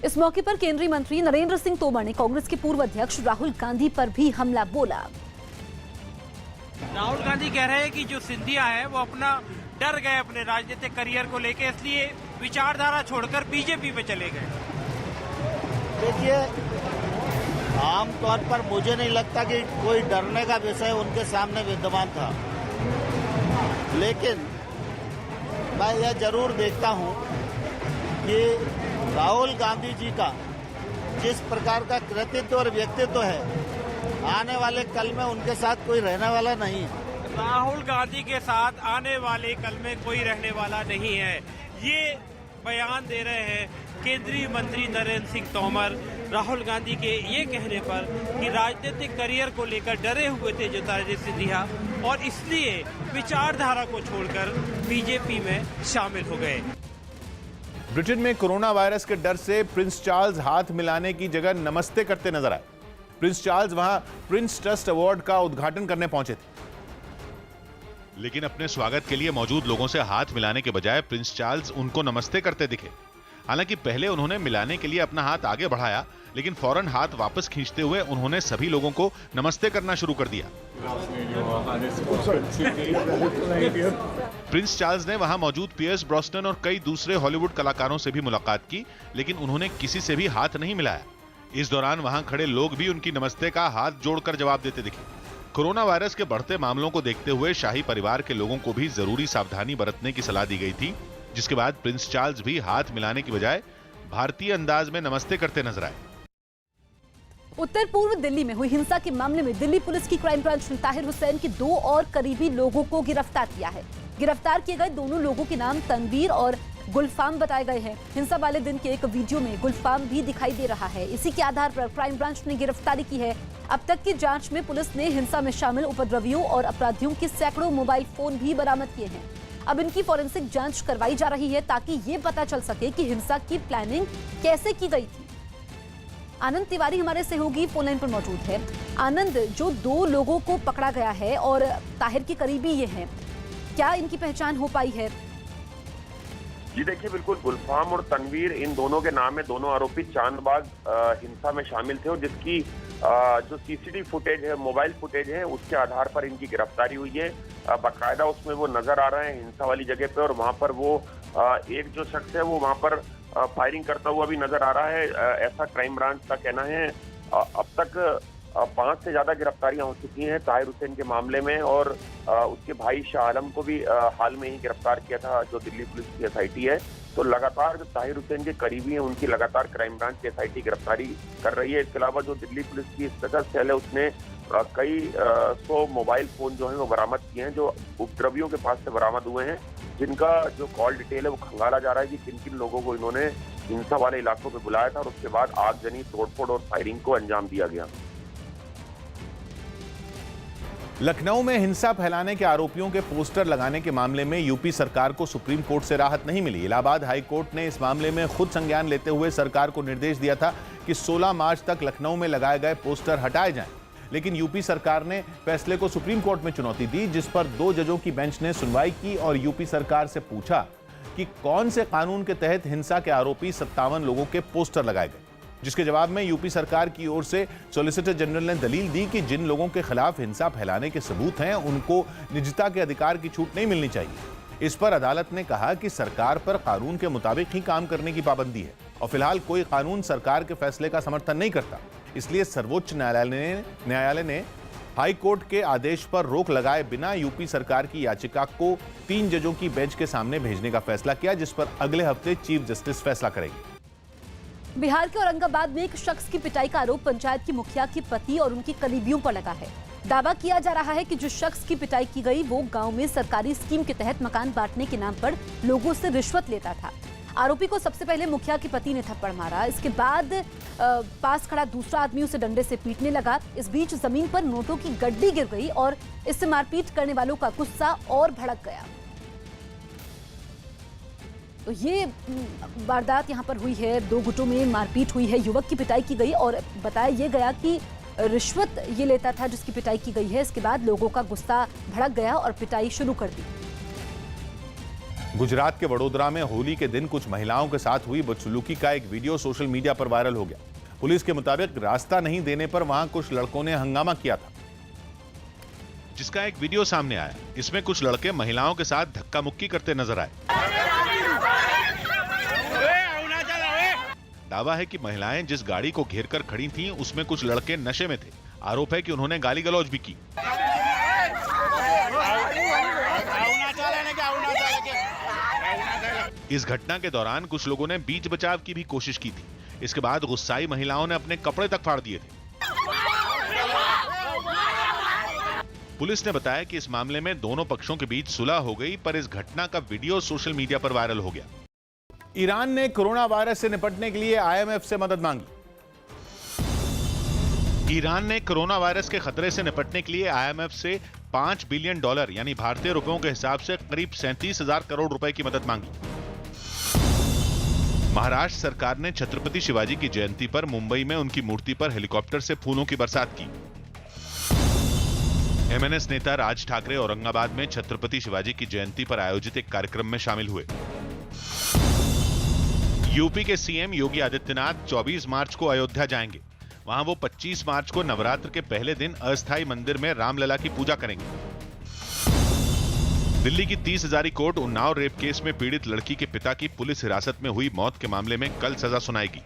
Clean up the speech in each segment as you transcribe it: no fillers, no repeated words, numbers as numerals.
इस मौके पर केंद्रीय मंत्री नरेंद्र सिंह तोमर ने कांग्रेस के पूर्व अध्यक्ष राहुल गांधी पर भी हमला बोला। राहुल गांधी कह रहे हैं कि जो सिंधिया है वो अपना डर गए अपने राजनीतिक करियर को लेकर, इसलिए विचारधारा छोड़कर बीजेपी में चले गए। देखिए, आमतौर पर मुझे नहीं लगता कि कोई डरने का विषय उनके सामने विद्यमान था, लेकिन मैं यह जरूर देखता हूं कि राहुल गांधी जी का जिस प्रकार का कृतित्व और व्यक्तित्व है, आने वाले कल में उनके साथ कोई रहने वाला नहीं है। राहुल गांधी के साथ आने वाले कल में कोई रहने वाला नहीं है, ये बयान दे रहे हैं केंद्रीय मंत्री नरेंद्र सिंह तोमर राहुल गांधी के ये कहने पर कि राजनीतिक करियर को लेकर डरे हुए थे ज्योतिरादित्य सिंधिया और इसलिए विचारधारा को छोड़कर बीजेपी में शामिल हो गए। ब्रिटेन में कोरोना वायरस के डर से प्रिंस चार्ल्स हाथ मिलाने की जगह नमस्ते करते नजर आए। प्रिंस चार्ल्स वहां प्रिंस ट्रस्ट अवार्ड का उद्घाटन करने पहुंचे थे, लेकिन अपने स्वागत के लिए मौजूद लोगों से हाथ मिलाने के बजाय प्रिंस चार्ल्स उनको नमस्ते करते दिखे। हालांकि पहले उन्होंने मिलाने के लिए अपना हाथ आगे बढ़ाया, लेकिन फौरन हाथ वापस खींचते हुए उन्होंने सभी लोगों को नमस्ते करना शुरू कर दिया। प्रिंस चार्ल्स ने वहां मौजूद पियर्स ब्रॉस्टन और कई दूसरे हॉलीवुड कलाकारों से भी मुलाकात की, लेकिन उन्होंने किसी से भी हाथ नहीं मिलाया। इस दौरान वहां खड़े लोग भी उनकी नमस्ते का हाथ जोड़कर जवाब देते दिखे। कोरोना वायरस के बढ़ते मामलों को देखते हुए शाही परिवार के लोगों को भी जरूरी सावधानी बरतने की सलाह दी गई थी, जिसके बाद प्रिंस चार्ल्स भी हाथ मिलाने की बजाय भारतीय अंदाज में नमस्ते करते नजर आए। उत्तर पूर्व दिल्ली में हुई हिंसा के मामले में दिल्ली पुलिस की क्राइम ब्रांच ने ताहिर हुसैन के 2 और करीबी लोगों को गिरफ्तार किया है। गिरफ्तार किए गए दोनों लोगों के नाम तनवीर और गुलफाम बताए गए हैं। हिंसा वाले दिन के एक वीडियो में गुलफाम भी दिखाई दे रहा है। इसी के आधार पर क्राइम ब्रांच ने गिरफ्तारी की है। अब तक की जांच में पुलिस ने हिंसा में शामिल उपद्रवियों और अपराधियों के सैकड़ों मोबाइल फोन भी बरामद किए हैं। अब इनकी फॉरेंसिक जांच करवाई जा रही है ताकि ये पता चल सके कि हिंसा की प्लानिंग कैसे की गई थी। आनंद तिवारी हमारे सहयोगी फोन लाइन पर मौजूद है। आनंद, जो 2 लोगों को पकड़ा गया है और ताहिर के करीबी ये हैं, क्या इनकी पहचान हो पाई है? जी देखिए, बिल्कुल गुलफाम और तनवीर इन दोनों के नाम है। दोनों आरोपी चांदबाग हिंसा में शामिल थे और जिसकी जो सीसीटीवी फुटेज है, मोबाइल फुटेज है, उसके आधार पर इनकी गिरफ्तारी हुई है। बाकायदा उसमें वो नजर आ रहे हैं हिंसा वाली जगह पे और वहां पर वो एक जो शख्स है वो वहां पर फायरिंग करता हुआ भी नजर आ रहा है, ऐसा क्राइम ब्रांच का कहना है। अब तक 5 से ज्यादा गिरफ्तारियां हो चुकी हैं ताहिर हुसैन के मामले में और उसके भाई शाह आलम को भी हाल में ही गिरफ्तार किया था, जो दिल्ली पुलिस की एसआईटी है। तो लगातार जो ताहिर हुसैन के करीबी हैं उनकी लगातार क्राइम ब्रांच की एसआईटी गिरफ्तारी कर रही है। इसके अलावा जो दिल्ली पुलिस की स्पेशल सेल है उसने कई 100 मोबाइल फोन जो है वो बरामद किए हैं, जो उपद्रवियों के पास से बरामद हुए हैं, जिनका जो कॉल डिटेल है वो खंगाला जा रहा है कि किन किन लोगों को इन्होंने हिंसा वाले इलाकों पे बुलाया था और उसके बाद आगजनी, तोड़फोड़ और फायरिंग को अंजाम दिया गया। लखनऊ में हिंसा फैलाने के आरोपियों के पोस्टर लगाने के मामले में यूपी सरकार को सुप्रीम कोर्ट से राहत नहीं मिली। इलाहाबाद हाई कोर्ट ने इस मामले में खुद संज्ञान लेते हुए सरकार को निर्देश दिया था कि 16 मार्च तक लखनऊ में लगाए गए पोस्टर हटाए जाएं, लेकिन यूपी सरकार ने फैसले को सुप्रीम कोर्ट में चुनौती दी, जिस पर 2 जजों की बेंच ने सुनवाई की और यूपी सरकार से पूछा कि कौन से कानून के तहत हिंसा के आरोपी 57 लोगों के पोस्टर लगाए गए, जिसके जवाब में यूपी सरकार की ओर से सॉलिसिटर जनरल ने दलील दी कि जिन लोगों के खिलाफ हिंसा फैलाने के सबूत हैं उनको निजता के अधिकार की छूट नहीं मिलनी चाहिए। इस पर अदालत ने कहा कि सरकार पर कानून के मुताबिक ही काम करने की पाबंदी है और फिलहाल कोई कानून सरकार के फैसले का समर्थन नहीं करता, इसलिए सर्वोच्च न्यायालय ने हाई कोर्ट के आदेश पर रोक लगाए बिना यूपी सरकार की याचिका को 3 जजों की बेंच के सामने भेजने का फैसला किया, जिस पर अगले हफ्ते चीफ जस्टिस फैसला करेंगे। बिहार के औरंगाबाद में एक शख्स की पिटाई का आरोप पंचायत की मुखिया के पति और उनकी करीबियों पर लगा है। दावा किया जा रहा है कि जिस शख्स की पिटाई की गई वो गांव में सरकारी स्कीम के तहत मकान बांटने के नाम पर लोगों से रिश्वत लेता था। आरोपी को सबसे पहले मुखिया के पति ने थप्पड़ मारा, इसके बाद पास खड़ा दूसरा आदमी उसे डंडे से पीटने लगा। इस बीच जमीन पर नोटों की गड्डी गिर गई और इससे मारपीट करने वालों का गुस्सा और भड़क गया। तो ये वारदात यहाँ पर हुई है, 2 गुटों में मारपीट हुई है, युवक की पिटाई की गई और बताया ये गया कि रिश्वत ये लेता था जिसकी पिटाई की गई है। इसके बाद लोगों का गुस्सा भड़क गया और पिटाई शुरू कर दी। गुजरात के वडोदरा में होली के दिन कुछ महिलाओं के साथ हुई बदसलूकी का एक वीडियो सोशल मीडिया पर वायरल हो गया। पुलिस के मुताबिक रास्ता नहीं देने पर वहां कुछ लड़कों ने हंगामा किया था, जिसका एक वीडियो सामने आया। इसमें कुछ लड़के महिलाओं के साथ धक्का मुक्की करते नजर आए। दावा है कि महिलाएं जिस गाड़ी को घेर कर खड़ी थीं, उसमें कुछ लड़के नशे में थे। आरोप है कि उन्होंने गाली गलौज भी की। इस घटना के दौरान कुछ लोगों ने बीच बचाव की भी कोशिश की थी। इसके बाद गुस्साई महिलाओं ने अपने कपड़े तक फाड़ दिए थे। पुलिस ने बताया कि इस मामले में दोनों पक्षों के बीच सुलह हो गई, पर इस घटना का वीडियो सोशल मीडिया पर वायरल हो गया। ईरान ने कोरोना वायरस से निपटने के लिए आईएमएफ से मदद मांगी। ईरान ने कोरोना वायरस के खतरे से निपटने के लिए आईएमएफ से $5 बिलियन यानी भारतीय रुपयों के हिसाब से करीब 37,000 करोड़ रुपए की मदद मांगी। महाराष्ट्र सरकार ने छत्रपति शिवाजी की जयंती पर मुंबई में उनकी मूर्ति पर हेलीकॉप्टर से फूलों की बरसात की। एमएनएस नेता राज ठाकरे औरंगाबाद में छत्रपति शिवाजी की जयंती पर आयोजित एक कार्यक्रम में शामिल हुए। यूपी के सीएम योगी आदित्यनाथ 24 मार्च को अयोध्या जाएंगे। वहां वो 25 मार्च को नवरात्र के पहले दिन अस्थायी मंदिर में रामलला की पूजा करेंगे। दिल्ली की 30 Hazari court Unnao rape case में पीड़ित लड़की के पिता की पुलिस हिरासत में हुई मौत के मामले में कल सजा सुनाएगी।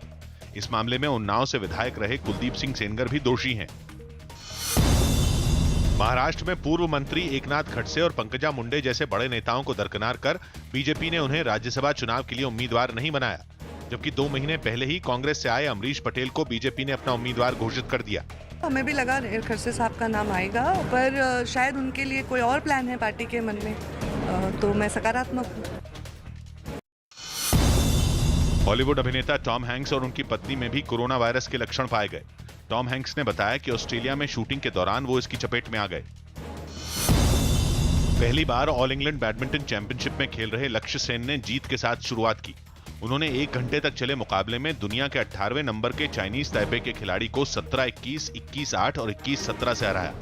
इस मामले में उन्नाव से विधायक रहे कुलदीप सिंह सेनगर भी दोषी हैं। महाराष्ट्र में पूर्व मंत्री एकनाथ खड़से और पंकजा मुंडे जैसे बड़े नेताओं को दरकिनार कर बीजेपी ने उन्हें राज्यसभा चुनाव के लिए उम्मीदवार नहीं बनाया, जबकि 2 महीने पहले ही कांग्रेस से आए अमरीश पटेल को बीजेपी ने अपना उम्मीदवार घोषित कर दिया। हमें भी लगा खड़से साहब का नाम आएगा, पर शायद उनके लिए कोई और प्लान है पार्टी के मन में, तो मैं सकारात्मक हूँ। बॉलीवुड अभिनेता टॉम हैंक्स और उनकी पत्नी में भी कोरोना वायरस के लक्षण पाए गए। टॉम हैंक्स ने बताया कि ऑस्ट्रेलिया में शूटिंग के दौरान वो इसकी चपेट में आ गए। पहली बार ऑल इंग्लैंड बैडमिंटन चैंपियनशिप में खेल रहे लक्ष्य सेन ने जीत के साथ शुरुआत की। उन्होंने 1 घंटे तक चले मुकाबले में दुनिया के 18वें नंबर के चाइनीज ताइपे के खिलाड़ी को 17-21, 21-8 और 21-17 से हराया।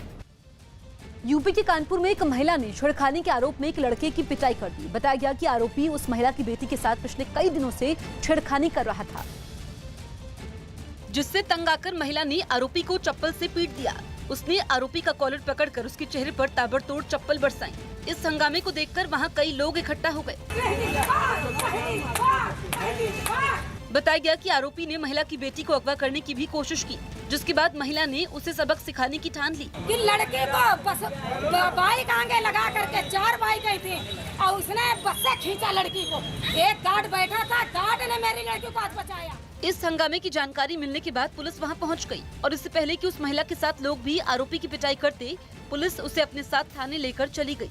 यूपी के कानपुर में एक महिला ने छेड़खानी के आरोप में एक लड़के की पिटाई कर दी। बताया गया कि आरोपी उस महिला की बेटी के साथ पिछले कई दिनों से छेड़खानी कर रहा था, जिससे तंग आकर महिला ने आरोपी को चप्पल से पीट दिया। उसने आरोपी का कॉलर पकड़कर उसके चेहरे पर ताबड़तोड़ चप्पल बरसाई। इस हंगामे को देखकर वहां कई लोग इकट्ठा हो गए। बताया गया कि आरोपी ने महिला की बेटी को अगवा करने की भी कोशिश की, जिसके बाद महिला ने उसे सबक सिखाने की ठान ली। कि लड़के को बस बाइक आगे लगा करके 4 बाइक आई थी और उसने बस से खींचा लड़की को। एक गार्ड बैठा था, गार्ड ने मेरी लड़की को हाथ बचाया। इस हंगामे की जानकारी मिलने के बाद पुलिस वहां पहुंच गई और इससे पहले कि उस महिला के साथ लोग भी आरोपी की पिटाई करते, पुलिस उसे अपने साथ थाने लेकर चली गई।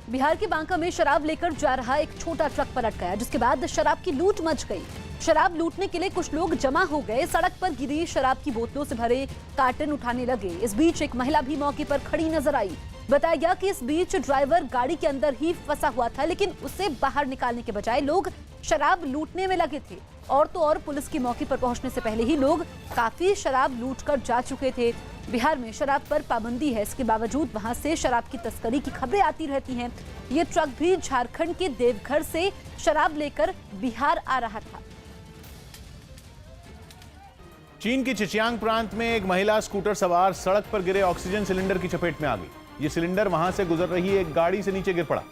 बिहार के बांका में शराब लेकर जा रहा एक छोटा ट्रक पलट गया, जिसके बाद शराब की लूट मच गई। शराब लूटने के लिए कुछ लोग जमा हो गए, सड़क पर गिरी शराब की बोतलों से भरे कार्टन उठाने लगे। इस बीच एक महिला भी मौके पर खड़ी नजर आई। बताया गया कि इस बीच ड्राइवर गाड़ी के अंदर ही फंसा हुआ था, लेकिन उसे बाहर निकालने के बजाय लोग शराब लूटने में लगे थे। और तो और पुलिस की मौके पर पहुंचने से पहले ही लोग काफी शराब लूटकर जा चुके थे। बिहार में शराब पर पाबंदी है, इसके बावजूद वहां से शराब की तस्करी की खबरें आती रहती हैं। ये ट्रक भी झारखंड के देवघर से शराब लेकर बिहार आ रहा था। चीन के चिचियांग प्रांत में एक महिला स्कूटर सवार सड़क पर गिरे ऑक्सीजन सिलेंडर की चपेट में आ गई। ये सिलेंडर वहां से गुजर रही एक गाड़ी से नीचे गिर पड़ा,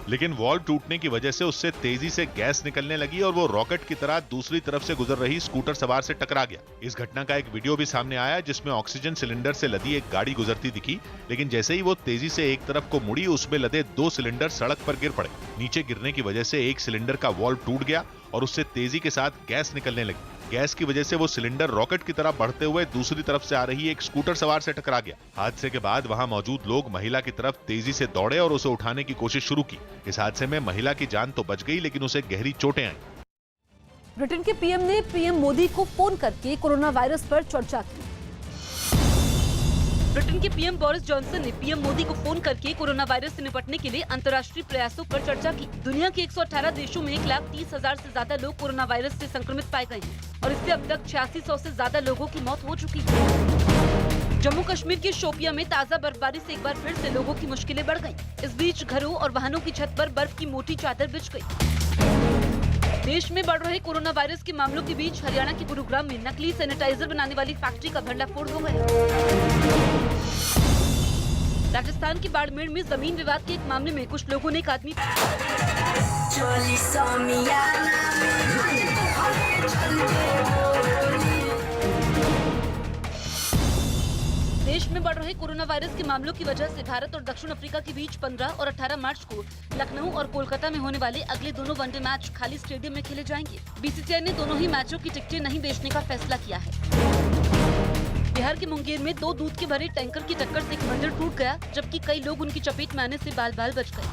लेकिन वॉल्व टूटने की वजह से उससे तेजी से गैस निकलने लगी और वो रॉकेट की तरह दूसरी तरफ से गुजर रही स्कूटर सवार से टकरा गया। इस घटना का एक वीडियो भी सामने आया, जिसमें ऑक्सीजन सिलेंडर से लदी एक गाड़ी गुजरती दिखी, लेकिन जैसे ही वो तेजी से एक तरफ को मुड़ी, उसमें लदे 2 सिलेंडर सड़क पर गिर पड़े। नीचे गिरने की वजह से एक सिलेंडर का वॉल्व टूट गया और उससे तेजी के साथ गैस निकलने लगी। गैस की वजह से वो सिलेंडर रॉकेट की तरह बढ़ते हुए दूसरी तरफ से आ रही एक स्कूटर सवार से टकरा गया। हादसे के बाद वहां मौजूद लोग महिला की तरफ तेजी से दौड़े और उसे उठाने की कोशिश शुरू की। इस हादसे में महिला की जान तो बच गई, लेकिन उसे गहरी चोटें आईं। ब्रिटेन के पीएम ने पीएम मोदी को फोन करके कोरोना वायरस पर चर्चा की। ब्रिटेन के पीएम बोरिस जॉनसन ने पीएम मोदी को फोन करके कोरोना वायरस से निपटने के लिए अंतर्राष्ट्रीय प्रयासों पर चर्चा की। दुनिया के 118 देशों में 1,30,000 से ज्यादा लोग कोरोना वायरस से संक्रमित पाए गए हैं और इससे अब तक 8600 से ज्यादा लोगों की मौत हो चुकी है। जम्मू कश्मीर के शोपिया में ताजा बर्फबारी से एक बार फिर से लोगों की मुश्किलें बढ़ गईं। इस बीच घरों और वाहनों की छत पर बर्फ की मोटी चादर बिछ गई। देश में बढ़ रहे कोरोना वायरस के मामलों के बीच हरियाणा के गुरुग्राम में नकली सैनिटाइजर बनाने वाली फैक्ट्री का भंडाफोड़ हो गया। राजस्थान के बाड़मेर में जमीन विवाद के एक मामले में कुछ लोगों ने एक आदमी देश में बढ़ रहे कोरोना वायरस के मामलों की वजह से भारत और दक्षिण अफ्रीका के बीच 15 और 18 मार्च को लखनऊ और कोलकाता में होने वाले अगले दोनों वनडे मैच खाली स्टेडियम में खेले जाएंगे। बीसीसीआई ने दोनों ही मैचों की टिकटें नहीं बेचने का फैसला किया है। बिहार के मुंगेर में 2 दूध के भरे टैंकर की टक्कर से एक मंदिर टूट गया, जबकि कई लोग उनकी चपेट में आने से बाल बाल बच गए।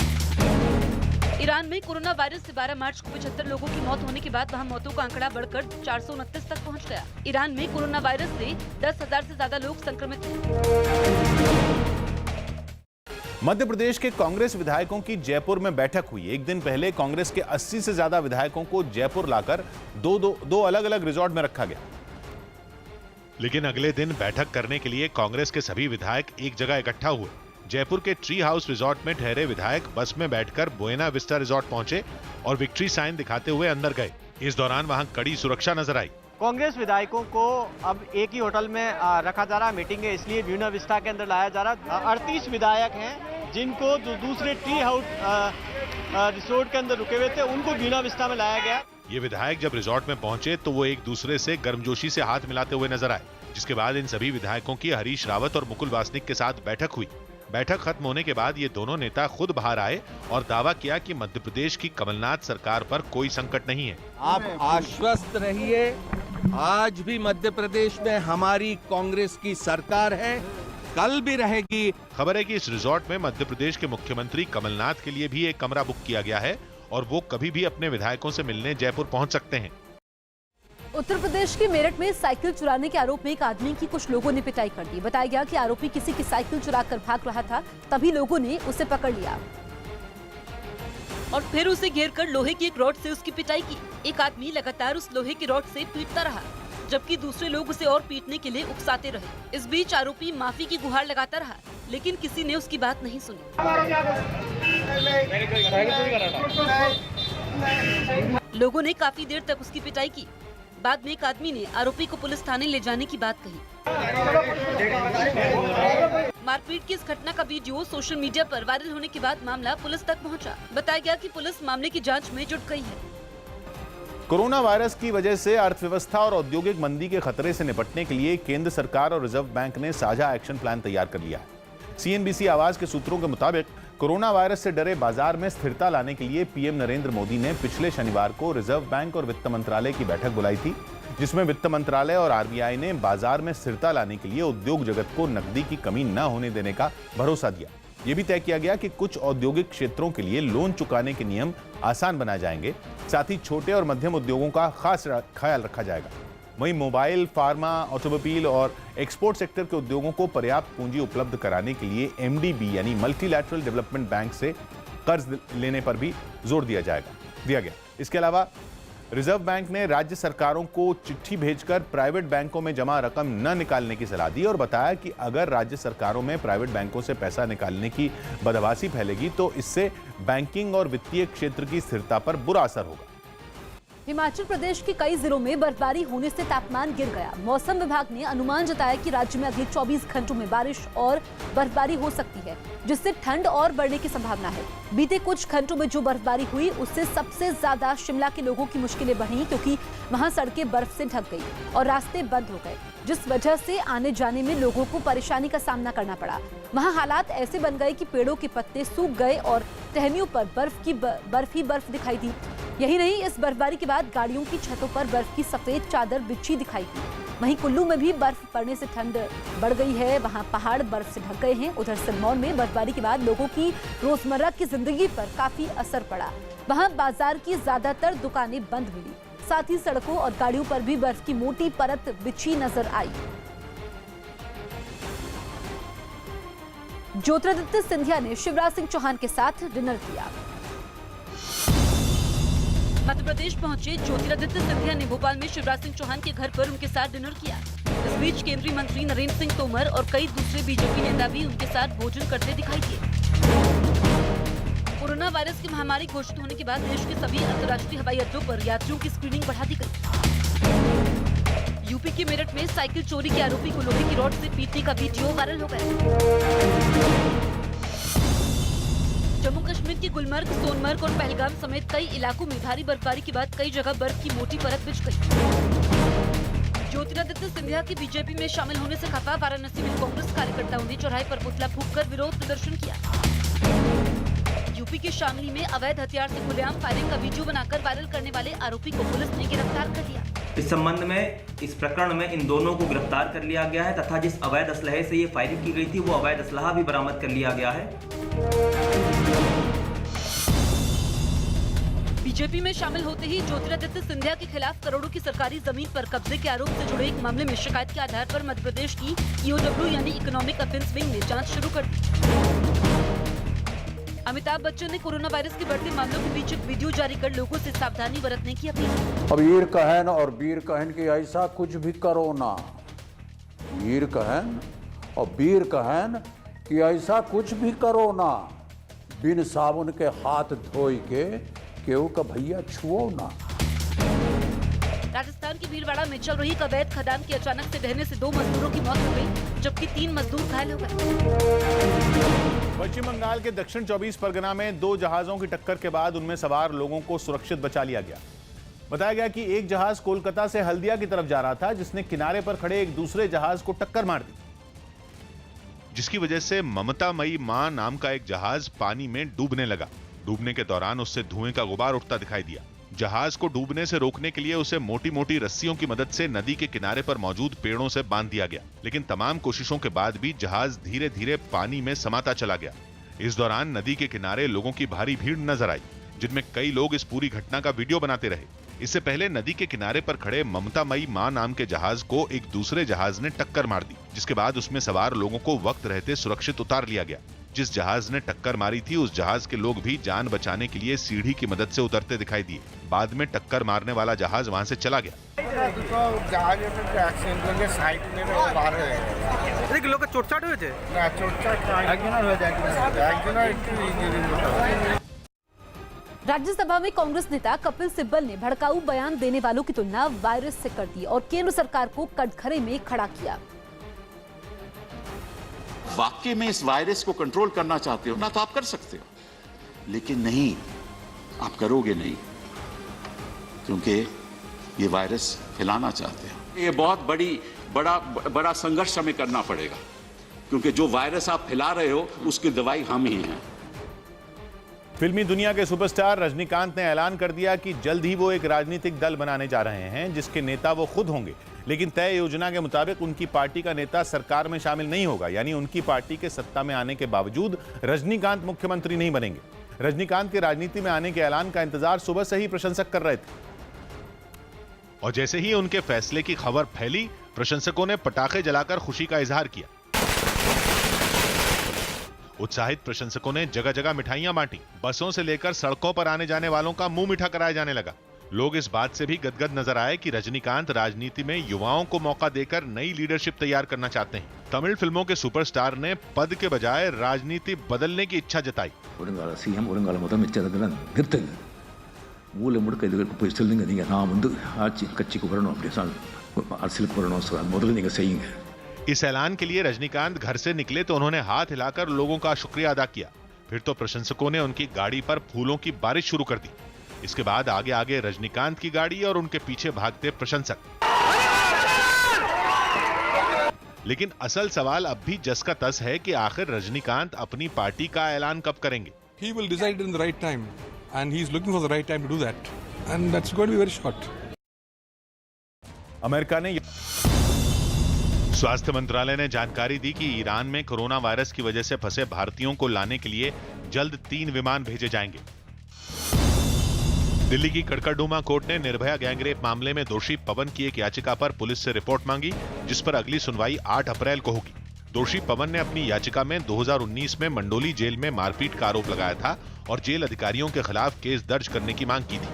ईरान में कोरोना वायरस से 12 मार्च को 75 लोगों की मौत होने के बाद वहां मौतों का आंकड़ा बढ़कर 429 तक पहुंच गया। ईरान में कोरोना वायरस से 10,000 से ज्यादा लोग संक्रमित हैं। मध्य प्रदेश के कांग्रेस विधायकों की जयपुर में बैठक हुई। एक दिन पहले कांग्रेस के 80 से ज्यादा विधायकों को जयपुर लाकर दो अलग अलग रिजॉर्ट में रखा गया। लेकिन अगले दिन बैठक करने के लिए कांग्रेस के सभी विधायक एक जगह इकट्ठा हुए। जयपुर के ट्री हाउस रिजॉर्ट में ठहरे विधायक बस में बैठकर बुएना विस्टा रिजॉर्ट पहुंचे और विक्ट्री साइन दिखाते हुए अंदर गए। इस दौरान वहां कड़ी सुरक्षा नजर आई। कांग्रेस विधायकों को अब एक ही होटल में रखा जा रहा, मीटिंग है इसलिए बुएना विस्टा के अंदर लाया जा रहा। 38 विधायक हैं जिनको जो दूसरे ट्री हाउस रिसोर्ट के अंदर रुके हुए थे उनको बुएना विस्टा में लाया गया। ये विधायक जब रिजॉर्ट में पहुंचे तो वो एक दूसरे से गर्मजोशी से हाथ मिलाते हुए नजर आए, जिसके बाद इन सभी विधायकों की हरीश रावत और मुकुल वासनिक के साथ बैठक हुई। बैठक खत्म होने के बाद ये दोनों नेता खुद बाहर आए और दावा किया कि मध्य प्रदेश की कमलनाथ सरकार पर कोई संकट नहीं है। आप आश्वस्त रहिए, आज भी मध्य प्रदेश में हमारी कांग्रेस की सरकार है, कल भी रहेगी। खबर है कि इस रिजॉर्ट में मध्य प्रदेश के मुख्यमंत्री कमलनाथ के लिए भी एक कमरा बुक किया गया है और वो कभी भी अपने विधायकों से मिलने जयपुर पहुंच सकते हैं। उत्तर प्रदेश के मेरठ में साइकिल चुराने के आरोप में एक आदमी की कुछ लोगों ने पिटाई कर दी। बताया गया कि आरोपी किसी की साइकिल चुराकर भाग रहा था, तभी लोगों ने उसे पकड़ लिया और फिर उसे घेरकर लोहे की एक रॉड से उसकी पिटाई की। एक आदमी लगातार उस लोहे की रॉड से पीटता रहा, जबकि दूसरे लोग उसे और पीटने के लिए उकसाते रहे। इस बीच आरोपी माफी की गुहार लगाता रहा, लेकिन किसी ने उसकी बात नहीं सुनी। लोगों ने काफी देर तक उसकी पिटाई की। बाद में एक आदमी ने आरोपी को पुलिस थाने ले जाने की बात कही। मारपीट की इस घटना का वीडियो सोशल मीडिया पर वायरल होने के बाद मामला पुलिस तक पहुंचा। बताया गया कि पुलिस मामले की जांच में जुट गई है। कोरोना वायरस की वजह से अर्थव्यवस्था और औद्योगिक मंदी के खतरे से निपटने के लिए केंद्र सरकार और रिजर्व बैंक ने साझा एक्शन प्लान तैयार कर लिया है। सीएनबीसी आवाज के सूत्रों के मुताबिक कोरोना वायरस से डरे बाजार में स्थिरता लाने के लिए पीएम नरेंद्र मोदी ने पिछले शनिवार को रिजर्व बैंक और वित्त मंत्रालय की बैठक बुलाई थी, जिसमें वित्त मंत्रालय और आरबीआई ने बाजार में स्थिरता लाने के लिए उद्योग जगत को नकदी की कमी न होने देने का भरोसा दिया। यह भी तय किया गया कि कुछ औद्योगिक क्षेत्रों के लिए लोन चुकाने के नियम आसान बनाए जाएंगे। साथ ही छोटे और मध्यम उद्योगों का खास ख्याल रखा जाएगा। वहीं मोबाइल, फार्मा, ऑटोमोबाइल और एक्सपोर्ट सेक्टर के उद्योगों को पर्याप्त पूंजी उपलब्ध कराने के लिए एमडीबी यानी मल्टीलैटरल डेवलपमेंट बैंक से कर्ज लेने पर भी जोर दिया गया। इसके अलावा रिजर्व बैंक ने राज्य सरकारों को चिट्ठी भेजकर प्राइवेट बैंकों में जमा रकम न निकालने की सलाह दी और बताया कि अगर राज्य सरकारों में प्राइवेट बैंकों से पैसा निकालने की बदहवासी फैलेगी तो इससे बैंकिंग और वित्तीय क्षेत्र की स्थिरता पर बुरा असर होगा। हिमाचल प्रदेश के कई जिलों में बर्फबारी होने से तापमान गिर गया। मौसम विभाग ने अनुमान जताया कि राज्य में अगले 24 घंटों में बारिश और बर्फबारी हो सकती है, जिससे ठंड और बढ़ने की संभावना है। बीते कुछ घंटों में जो बर्फबारी हुई उससे सबसे ज्यादा शिमला के लोगों की मुश्किलें बढ़ी, क्योंकि वहां सड़कें बर्फ से ढक गई और रास्ते बंद हो गए, जिस वजह से आने जाने में लोगों को परेशानी का सामना करना पड़ा। वहां हालात ऐसे बन गए कि पेड़ों के पत्ते सूख गए और टहनियों पर बर्फ ही बर्फ दिखाई दी। यही नहीं, इस बर्फबारी के बाद गाड़ियों की छतों पर बर्फ की सफेद चादर बिछी दिखाई दी। वहीं कुल्लू में भी बर्फ पड़ने से ठंड बढ़ गई है, वहां पहाड़ बर्फ से ढक गए हैं। उधर सिरमौर में बर्फबारी के बाद लोगों की रोजमर्रा की जिंदगी पर काफी असर पड़ा। वहां बाजार की ज्यादातर दुकानें बंद मिली, साथ ही सड़कों और गाड़ियों पर भी बर्फ की मोटी परत बिछी नजर आई। ज्योतिरादित्य सिंधिया ने शिवराज सिंह चौहान के साथ डिनर किया। मध्य प्रदेश पहुंचे ज्योतिरादित्य सिंधिया ने भोपाल में शिवराज सिंह चौहान के घर पर उनके साथ डिनर किया। इस बीच केंद्रीय मंत्री नरेंद्र सिंह तोमर और कई दूसरे बीजेपी नेता भी उनके साथ भोजन करते दिखाई दिए। कोरोना वायरस की महामारी घोषित होने के बाद देश के सभी अंतर्राष्ट्रीय हवाई अड्डों पर यात्रियों की स्क्रीनिंग बढ़ा दी गई। यूपी के मेरठ में साइकिल चोरी के आरोपी को लोहे की रॉड से पीटने का वीडियो वायरल हो गया। जम्मू कश्मीर के गुलमर्ग, सोनमर्ग और पहलगाम समेत कई इलाकों में भारी बर्फबारी के बाद कई जगह बर्फ की मोटी परत बिछ गई। ज्योतिरादित्य सिंधिया के बीजेपी में शामिल होने से खफा वाराणसी में कांग्रेस कार्यकर्ताओं ने चौराहे पर पुतला फूंककर विरोध प्रदर्शन किया। यूपी के शामली में अवैध हथियार से खुलेआम फायरिंग का वीडियो बनाकर वायरल करने वाले आरोपी को पुलिस ने गिरफ्तार कर लिया। इस संबंध में इस प्रकरण में इन दोनों को गिरफ्तार कर लिया गया है तथा जिस अवैध असलहे से ये फायरिंग की गई थी वो अवैध असलहा भी बरामद कर लिया गया है। बीजेपी में शामिल होते ही ज्योतिरादित्य सिंधिया के खिलाफ करोड़ों की सरकारी जमीन पर कब्जे के आरोप से जुड़े एक मामले में शिकायत के आधार पर मध्य प्रदेश की EOW यानी इकोनॉमिक ऑफेंस विंग ने जांच शुरू कर दी। अमिताभ बच्चन ने कोरोना वायरस के बढ़ते मामलों के बीच एक वीडियो जारी कर लोगों से सावधानी बरतने की अपील की। वीर कहन और वीर कहन की ऐसा कुछ भी करो ना, वीर कहन और वीर कहन कि ऐसा कुछ भी करो ना, बिन साबुन के हाथ धोई के केहू का भैया छुओ ना। राजस्थान की भीलवाड़ा में चल रही अवैध खदान की अचानक से ढहने से 2 मजदूरों की मौत हो गई, जबकि 3 मजदूर घायल हो गए। पश्चिम बंगाल के दक्षिण 24 परगना में 2 जहाजों की टक्कर के बाद उनमें सवार लोगों को सुरक्षित बचा लिया गया। बताया गया कि एक जहाज कोलकाता से हल्दिया की तरफ जा रहा था, जिसने किनारे पर खड़े एक दूसरे जहाज को टक्कर मार दी, जिसकी वजह से ममतामयी मां नाम का एक जहाज पानी में डूबने लगा। डूबने के दौरान उससे धुएं का गुबार उठता दिखाई दिया। जहाज को डूबने से रोकने के लिए उसे मोटी मोटी रस्सियों की मदद से नदी के किनारे पर मौजूद पेड़ों से बांध दिया गया, लेकिन तमाम कोशिशों के बाद भी जहाज धीरे धीरे पानी में समाता चला गया। इस दौरान नदी के किनारे लोगों की भारी भीड़ नजर आई, जिनमें कई लोग इस पूरी घटना का वीडियो बनाते रहे। इससे पहले नदी के किनारे पर खड़े ममतामयी मां नाम के जहाज को एक दूसरे जहाज ने टक्कर मार दी, जिसके बाद उसमें सवार लोगों को वक्त रहते सुरक्षित उतार लिया गया। जिस जहाज ने टक्कर मारी थी उस जहाज के लोग भी जान बचाने के लिए सीढ़ी की मदद से उतरते दिखाई दिए। बाद में टक्कर मारने वाला जहाज वहां से चला गया। राज्यसभा में कांग्रेस नेता कपिल सिब्बल ने भड़काऊ बयान देने वालों की तुलना वायरस से कर दी और केंद्र सरकार को कटघरे में खड़ा किया। वाकई में इस वायरस को कंट्रोल करना चाहते हो ना तो आप कर सकते हो, लेकिन नहीं, आप करोगे नहीं, क्योंकि ये वायरस फैलाना चाहते हो। ये बहुत बड़ा संघर्ष हमें करना पड़ेगा, क्योंकि जो वायरस आप फैला रहे हो उसकी दवाई हम ही हैं। फिल्मी दुनिया के सुपरस्टार रजनीकांत ने ऐलान कर दिया कि जल्द ही वो एक राजनीतिक दल बनाने जा रहे हैं, जिसके नेता वो खुद होंगे, लेकिन तय योजना के मुताबिक उनकी पार्टी का नेता सरकार में शामिल नहीं होगा। यानी उनकी पार्टी के सत्ता में आने के बावजूद रजनीकांत मुख्यमंत्री नहीं बनेंगे। रजनीकांत के राजनीति में आने के ऐलान का इंतजार सुबह से ही प्रशंसक कर रहे थे, और जैसे ही उनके फैसले की खबर फैली, प्रशंसकों ने पटाखे जलाकर खुशी का इजहार किया। उत्साहित प्रशंसकों ने जगह जगह मिठाइयां बांटी। बसों से लेकर सड़कों पर आने जाने वालों का मुंह मीठा कराया जाने लगा। लोग इस बात से भी गदगद नजर आए कि रजनीकांत राजनीति में युवाओं को मौका देकर नई लीडरशिप तैयार करना चाहते हैं। तमिल फिल्मों के सुपरस्टार ने पद के बजाय राजनीति बदलने की इच्छा जताई। इस ऐलान के लिए रजनीकांत घर से निकले तो उन्होंने हाथ हिलाकर लोगों का शुक्रिया अदा किया। फिर तो प्रशंसकों ने उनकी गाड़ी पर फूलों की बारिश शुरू कर दी। इसके बाद आगे आगे रजनीकांत की गाड़ी और उनके पीछे भागते प्रशंसक। लेकिन असल सवाल अब भी जस का तस है कि आखिर रजनीकांत अपनी पार्टी का ऐलान कब करेंगे। He will decide in the right time, and he is looking for the right time to do that, and that's going to be very short. America ने स्वास्थ्य मंत्रालय ने जानकारी दी कि ईरान में कोरोना वायरस की वजह से फंसे भारतीयों को लाने के लिए जल्द 3 विमान भेजे जाएंगे। दिल्ली की कड़कड़डूमा कोर्ट ने निर्भया गैंगरेप मामले में दोषी पवन की एक याचिका पर पुलिस से रिपोर्ट मांगी, जिस पर अगली सुनवाई 8 अप्रैल को होगी। दोषी पवन ने अपनी याचिका में 2019 में मंडोली जेल में मारपीट का आरोप लगाया था और जेल अधिकारियों के खिलाफ केस दर्ज करने की मांग की थी।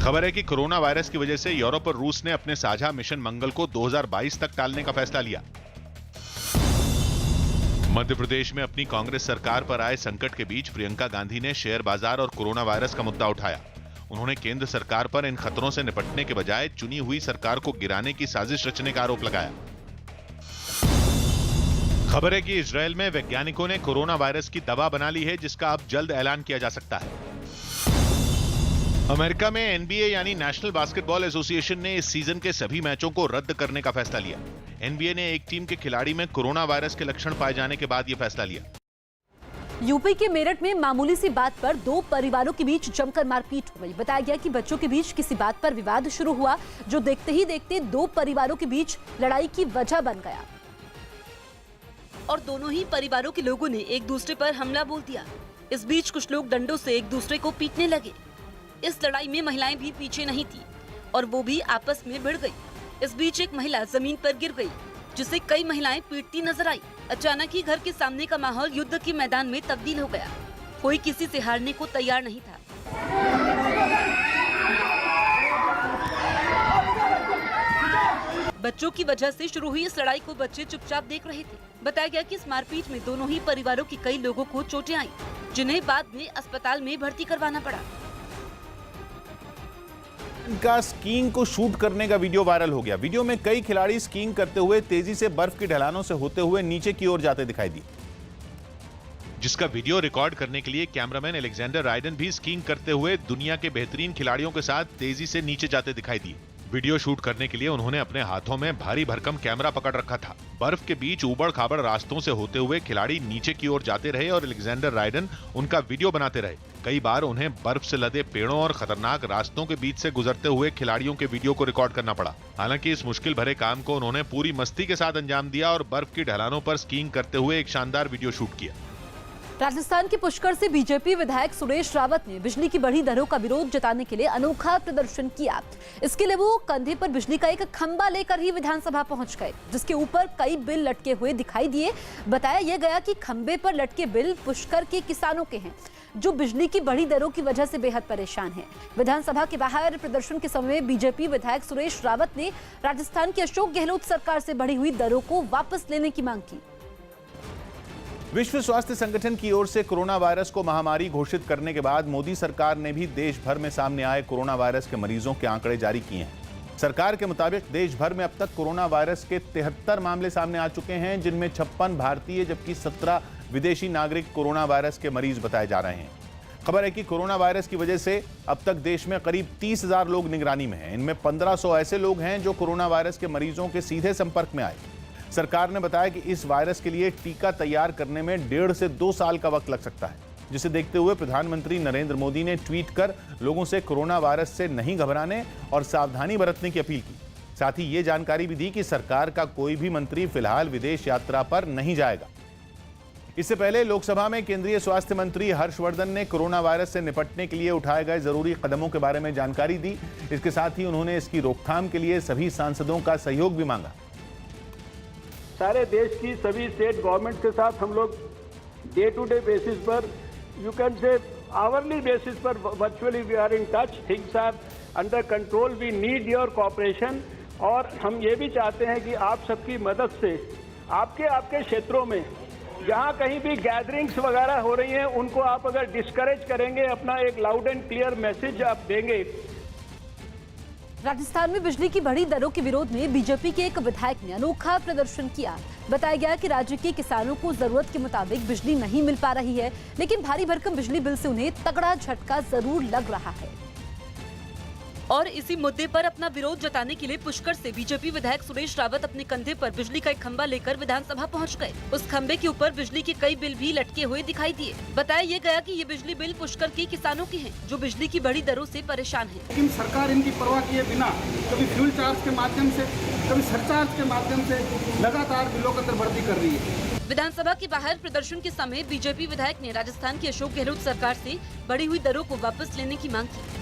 खबर है कि कोरोना वायरस की वजह से यूरोप और रूस ने अपने साझा मिशन मंगल को 2022 तक टालने का फैसला लिया। मध्य प्रदेश में अपनी कांग्रेस सरकार पर आए संकट के बीच प्रियंका गांधी ने शेयर बाजार और कोरोना वायरस का मुद्दा उठाया। उन्होंने केंद्र सरकार पर इन खतरों से निपटने के बजाय चुनी हुई सरकार को गिराने की साजिश रचने का आरोप लगाया। खबर है कि इजरायल में वैज्ञानिकों ने कोरोना वायरस की दवा बना ली है, जिसका अब जल्द ऐलान किया जा सकता है। अमेरिका में एनबीए यानी नेशनल बास्केटबॉल एसोसिएशन ने इस सीजन के सभी मैचों को रद्द करने का फैसला लिया। एनबीए ने एक टीम के खिलाड़ी में कोरोना वायरस के लक्षण पाए जाने के बाद यह फैसला लिया। यूपी के मेरठ में मामूली सी बात पर दो परिवारों के बीच जमकर मारपीट हो गई। बताया गया कि बच्चों के बीच किसी बात पर विवाद शुरू हुआ, जो देखते ही देखते दो परिवारों के बीच लड़ाई की वजह बन गया और दोनों ही परिवारों के लोगों ने एक दूसरे पर हमला बोल दिया। इस बीच कुछ लोग डंडों से एक दूसरे को पीटने लगे। इस लड़ाई में महिलाएं भी पीछे नहीं थी और वो भी आपस में भिड़ गई। इस बीच एक महिला जमीन पर गिर गई, जिसे कई महिलाएं पीटती नजर आई। अचानक ही घर के सामने का माहौल युद्ध के मैदान में तब्दील हो गया। कोई किसी से हारने को तैयार नहीं था। बच्चों की वजह से शुरू हुई इस लड़ाई को बच्चे चुपचाप देख रहे थे। बताया गया कि इस मारपीट में दोनों ही परिवारों के कई लोगों को चोटें आई, जिन्हें बाद में अस्पताल में भर्ती करवाना पड़ा। इनका स्कीइंग को शूट करने का वीडियो वायरल हो गया। वीडियो में कई खिलाड़ी स्कीइंग करते हुए तेजी से बर्फ की ढलानों से होते हुए नीचे की ओर जाते दिखाई दिए, जिसका वीडियो रिकॉर्ड करने के लिए कैमरामैन अलेक्जेंडर राइडन भी स्कीइंग करते हुए दुनिया के बेहतरीन खिलाड़ियों के साथ तेजी से नीचे जाते दिखाई दिए। वीडियो शूट करने के लिए उन्होंने अपने हाथों में भारी भरकम कैमरा पकड़ रखा था। बर्फ के बीच उबड़ खाबड़ रास्तों से होते हुए खिलाड़ी नीचे की ओर जाते रहे और अलेक्जेंडर राइडन उनका वीडियो बनाते रहे। कई बार उन्हें बर्फ से लदे पेड़ों और खतरनाक रास्तों के बीच से गुजरते हुए खिलाड़ियों के वीडियो को रिकॉर्ड करना पड़ा। हालांकि इस मुश्किल भरे काम को उन्होंने पूरी मस्ती के साथ अंजाम दिया और बर्फ की ढलानों पर स्कीइंग करते हुए एक शानदार वीडियो शूट किया। राजस्थान के पुष्कर से बीजेपी विधायक सुरेश रावत ने बिजली की बढ़ी दरों का विरोध जताने के लिए अनोखा प्रदर्शन किया। इसके लिए वो कंधे पर बिजली का एक खंबा लेकर ही विधानसभा पहुंच गए, जिसके ऊपर कई बिल लटके हुए दिखाई दिए। बताया यह गया कि खंबे पर लटके बिल पुष्कर के किसानों के हैं, जो बिजली की बढ़ी दरों की वजह से बेहद परेशान हैं। विधानसभा के बाहर प्रदर्शन के समय बीजेपी विधायक सुरेश रावत ने राजस्थान की अशोक गहलोत सरकार से बढ़ी हुई दरों को वापस लेने की मांग की। विश्व स्वास्थ्य संगठन की ओर से कोरोना वायरस को महामारी घोषित करने के बाद मोदी सरकार ने भी देश भर में सामने आए कोरोना वायरस के मरीजों के आंकड़े जारी किए हैं। सरकार के मुताबिक देश भर में अब तक कोरोना वायरस के 73 मामले सामने आ चुके हैं, जिनमें 56 भारतीय जबकि 17 विदेशी नागरिक कोरोना वायरस के मरीज बताए जा रहे हैं। खबर है कि कोरोना वायरस की वजह से अब तक देश में करीब 30,000 लोग निगरानी में हैं। इनमें 1500 ऐसे लोग हैं जो कोरोना वायरस के मरीजों के सीधे संपर्क में आए। सरकार ने बताया कि इस वायरस के लिए टीका तैयार करने में 1.5 से 2 साल का वक्त लग सकता है, जिसे देखते हुए प्रधानमंत्री नरेंद्र मोदी ने ट्वीट कर लोगों से कोरोना वायरस से नहीं घबराने और सावधानी बरतने की अपील की। साथ ही ये जानकारी भी दी कि सरकार का कोई भी मंत्री फिलहाल विदेश यात्रा पर नहीं जाएगा। इससे पहले लोकसभा में केंद्रीय स्वास्थ्य मंत्री हर्षवर्धन ने कोरोना वायरस से निपटने के लिए उठाए गए जरूरी कदमों के बारे में जानकारी दी। इसके साथ ही उन्होंने इसकी रोकथाम के लिए सभी सांसदों का सहयोग भी मांगा। सारे देश की सभी स्टेट गवर्नमेंट के साथ हम लोग डे टू डे बेसिस पर, you can say hourly basis पर virtually we are in touch. Things are under control. We need your cooperation. और हम ये भी चाहते हैं कि आप सबकी मदद से आपके क्षेत्रों में जहाँ कहीं भी गैदरिंग्स वगैरह हो रही हैं, उनको आप अगर डिस्करेज करेंगे, अपना एक लाउड एंड क्लियर मैसेज आप देंगे। राजस्थान में बिजली की बढ़ी दरों के विरोध में बीजेपी के एक विधायक ने अनोखा प्रदर्शन किया। बताया गया कि राज्य के किसानों को जरूरत के मुताबिक बिजली नहीं मिल पा रही है, लेकिन भारी भरकम बिजली बिल से उन्हें तगड़ा झटका जरूर लग रहा है। और इसी मुद्दे पर अपना विरोध जताने के लिए पुष्कर से बीजेपी विधायक सुरेश रावत अपने कंधे पर बिजली का एक खंबा लेकर विधानसभा पहुंच गए। उस खंबे के ऊपर बिजली के कई बिल भी लटके हुए दिखाई दिए। बताया ये गया कि ये बिजली बिल पुष्कर के किसानों के हैं, जो बिजली की बढ़ी दरों से परेशान हैं। लेकिन सरकार इनकी परवाह किए बिना कभी फ्यूल चार्ज के माध्यम से, कभी सरचार्ज के माध्यम से लगातार बिलों के अंदर बढ़ती कर रही है। विधानसभा के बाहर प्रदर्शन के समय बीजेपी विधायक ने राजस्थान की अशोक गहलोत सरकार से बढ़ी हुई दरों को वापस लेने की मांग की।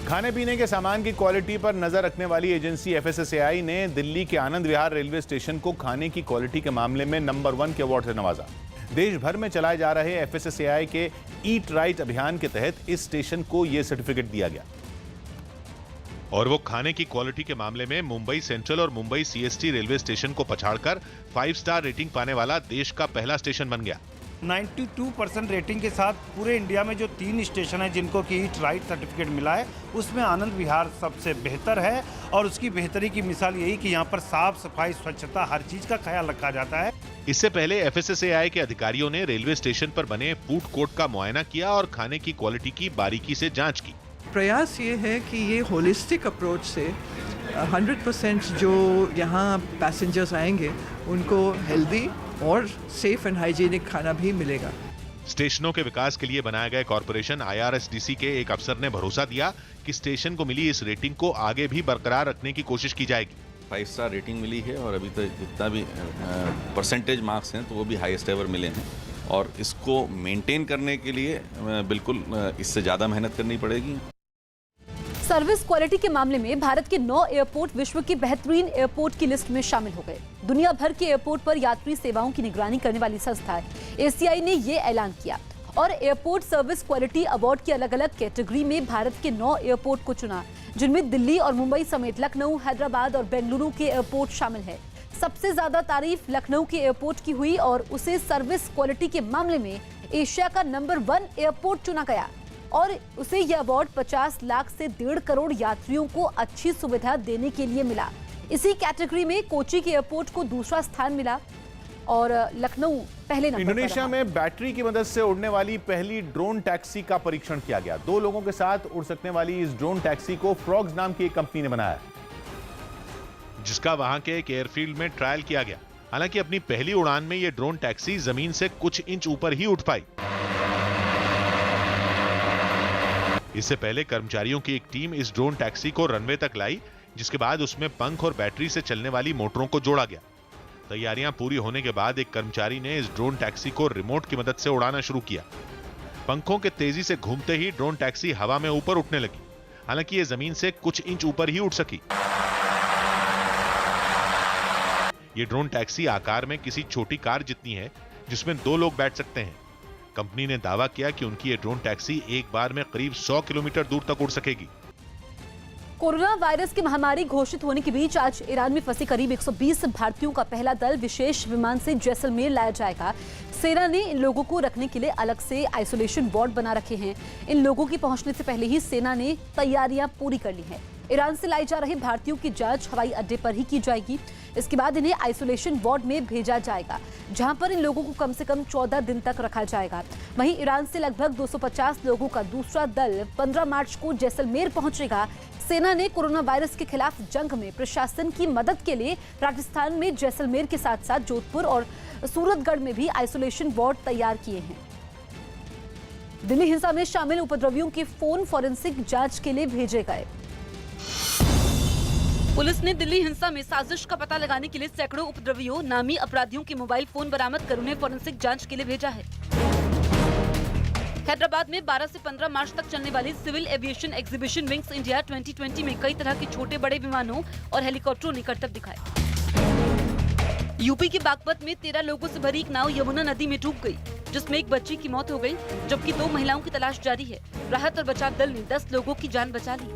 खाने पीने के सामान की क्वालिटी पर नजर रखने वाली एजेंसी FSSAI ने दिल्ली के आनंद विहार रेलवे स्टेशन को खाने की क्वालिटी के मामले में नंबर 1 के अवार्ड से नवाजा। देश भर में चलाए जा रहे FSSAI के ईट राइट अभियान के तहत इस स्टेशन को यह सर्टिफिकेट दिया गया। और वो खाने की क्वालिटी के मामले में मुंबई सेंट्रल और मुंबई CST रेलवे स्टेशन को पछाड़कर 5 स्टार रेटिंग पाने वाला देश का पहला स्टेशन बन गया। 92% रेटिंग के साथ पूरे इंडिया में जो 3 स्टेशन है जिनको कि ईट राइट सर्टिफिकेट मिला है, उसमें आनंद विहार सबसे बेहतर है। और उसकी बेहतरी की मिसाल यही कि यहाँ पर साफ सफाई, स्वच्छता, हर चीज का ख्याल रखा जाता है। इससे पहले FSSAI के अधिकारियों ने रेलवे स्टेशन पर बने फूड कोर्ट का मुआयना किया और खाने की क्वालिटी की बारीकी से जांच की। प्रयास ये है कि ये होलिस्टिक अप्रोच से 100% जो यहाँ पैसेंजर्स आएंगे उनको हेल्दी और सेफ एंड हाइजीनिक खाना भी मिलेगा। स्टेशनों के विकास के लिए बनाए गए कॉरपोरेशन IRSDC के एक अफसर ने भरोसा दिया कि स्टेशन को मिली इस रेटिंग को आगे भी बरकरार रखने की कोशिश की जाएगी। 5 स्टार रेटिंग मिली है और अभी तक जितना भी परसेंटेज मार्क्स हैं तो वो भी हाईएस्ट एवर मिले हैं और इसको मेंटेन करने के लिए बिल्कुल इससे ज़्यादा मेहनत करनी पड़ेगी। सर्विस क्वालिटी के मामले में भारत के 9 एयरपोर्ट विश्व के बेहतरीन एयरपोर्ट की लिस्ट में शामिल हो गए। दुनिया भर के एयरपोर्ट पर यात्री सेवाओं की निगरानी करने वाली संस्था ACI ने ये ऐलान किया और एयरपोर्ट सर्विस क्वालिटी अवार्ड की अलग-अलग कैटेगरी में भारत के 9 एयरपोर्ट को चुना, जिनमें दिल्ली और मुंबई समेत लखनऊ, हैदराबाद और बेंगलुरु के एयरपोर्ट शामिल है। सबसे ज्यादा तारीफ लखनऊ के एयरपोर्ट की हुई और उसे सर्विस क्वालिटी के मामले में एशिया का नंबर 1 एयरपोर्ट चुना गया और उसे यह अवार्ड 50 लाख से 1.5 करोड़ यात्रियों को अच्छी सुविधा देने के लिए मिला। इसी कैटेगरी में कोची के एयरपोर्ट को दूसरा स्थान मिला और लखनऊ पहले नंबर पर रहा। इंडोनेशिया में बैटरी की मदद से उड़ने वाली पहली ड्रोन टैक्सी का परीक्षण किया गया। 2 लोगों के साथ उड़ सकने वाली इस ड्रोन टैक्सी को फ्रॉग्स नाम की एक कंपनी ने बनाया, जिसका वहां के एक एयरफील्ड में ट्रायल किया गया। हालांकि अपनी पहली उड़ान में ये ड्रोन टैक्सी जमीन से कुछ इंच ऊपर ही उठ पाई। इससे पहले कर्मचारियों की एक टीम इस ड्रोन टैक्सी को रनवे तक लाई, जिसके बाद उसमें पंख और बैटरी से चलने वाली मोटरों को जोड़ा गया। तैयारियां पूरी होने के बाद एक कर्मचारी ने इस ड्रोन टैक्सी को रिमोट की मदद से उड़ाना शुरू किया। पंखों के तेजी से घूमते ही ड्रोन टैक्सी हवा में ऊपर उठने लगी। हालांकि ये जमीन से कुछ इंच ऊपर ही उठ सकी। ये ड्रोन टैक्सी आकार में किसी छोटी कार जितनी है, जिसमें 2 लोग बैठ सकते हैं। कंपनी ने दावा किया कि उनकी ये ड्रोन टैक्सी एक बार में करीब 100 किलोमीटर दूर तक उड़ सकेगी। कोरोना वायरस की महामारी घोषित होने के बीच आज ईरान में फंसे करीब 120 भारतीयों का पहला दल विशेष विमान से जैसलमेर लाया जाएगा। सेना ने इन लोगों को रखने के लिए अलग से आइसोलेशन वार्ड बना रखे हैं। इन लोगों के पहुंचने से पहले ही सेना ने तैयारियां पूरी कर ली है। ईरान से लाई जा रहे भारतीयों की जांच हवाई अड्डे पर ही की जाएगी। इसके बाद इन्हें आइसोलेशन वार्ड में भेजा जाएगा, जहां पर इन लोगों को कम से कम 14 दिन तक रखा जाएगा। वहीं ईरान से लगभग 250 लोगों का दूसरा दल 15 मार्च को जैसलमेर पहुंचेगा। सेना ने कोरोना वायरस के खिलाफ जंग में प्रशासन की मदद के लिए राजस्थान में जैसलमेर के साथ साथ जोधपुर और सूरतगढ़ में भी आइसोलेशन वार्ड तैयार किए हैं। दिल्ली हिंसा में शामिल उपद्रवियों के फोन फॉरेंसिक जांच के लिए भेजे गए। पुलिस ने दिल्ली हिंसा में साजिश का पता लगाने के लिए सैकड़ों उपद्रवियों, नामी अपराधियों के मोबाइल फोन बरामद कर उन्हें फॉरेंसिक जांच के लिए भेजा है। हैदराबाद में 12 से 15 मार्च तक चलने वाली civil aviation exhibition wings India 2020 में कई तरह के छोटे बड़े विमानों और हेलीकॉप्टरों ने करतब दिखाए। यूपी के बागपत में 13 लोगों से भरी एक नाव यमुना नदी में डूब गई, जिसमें एक बच्ची की मौत हो गई, जबकि 2 महिलाओं की तलाश जारी है। राहत और बचाव दल ने 10 लोगों की जान बचा ली।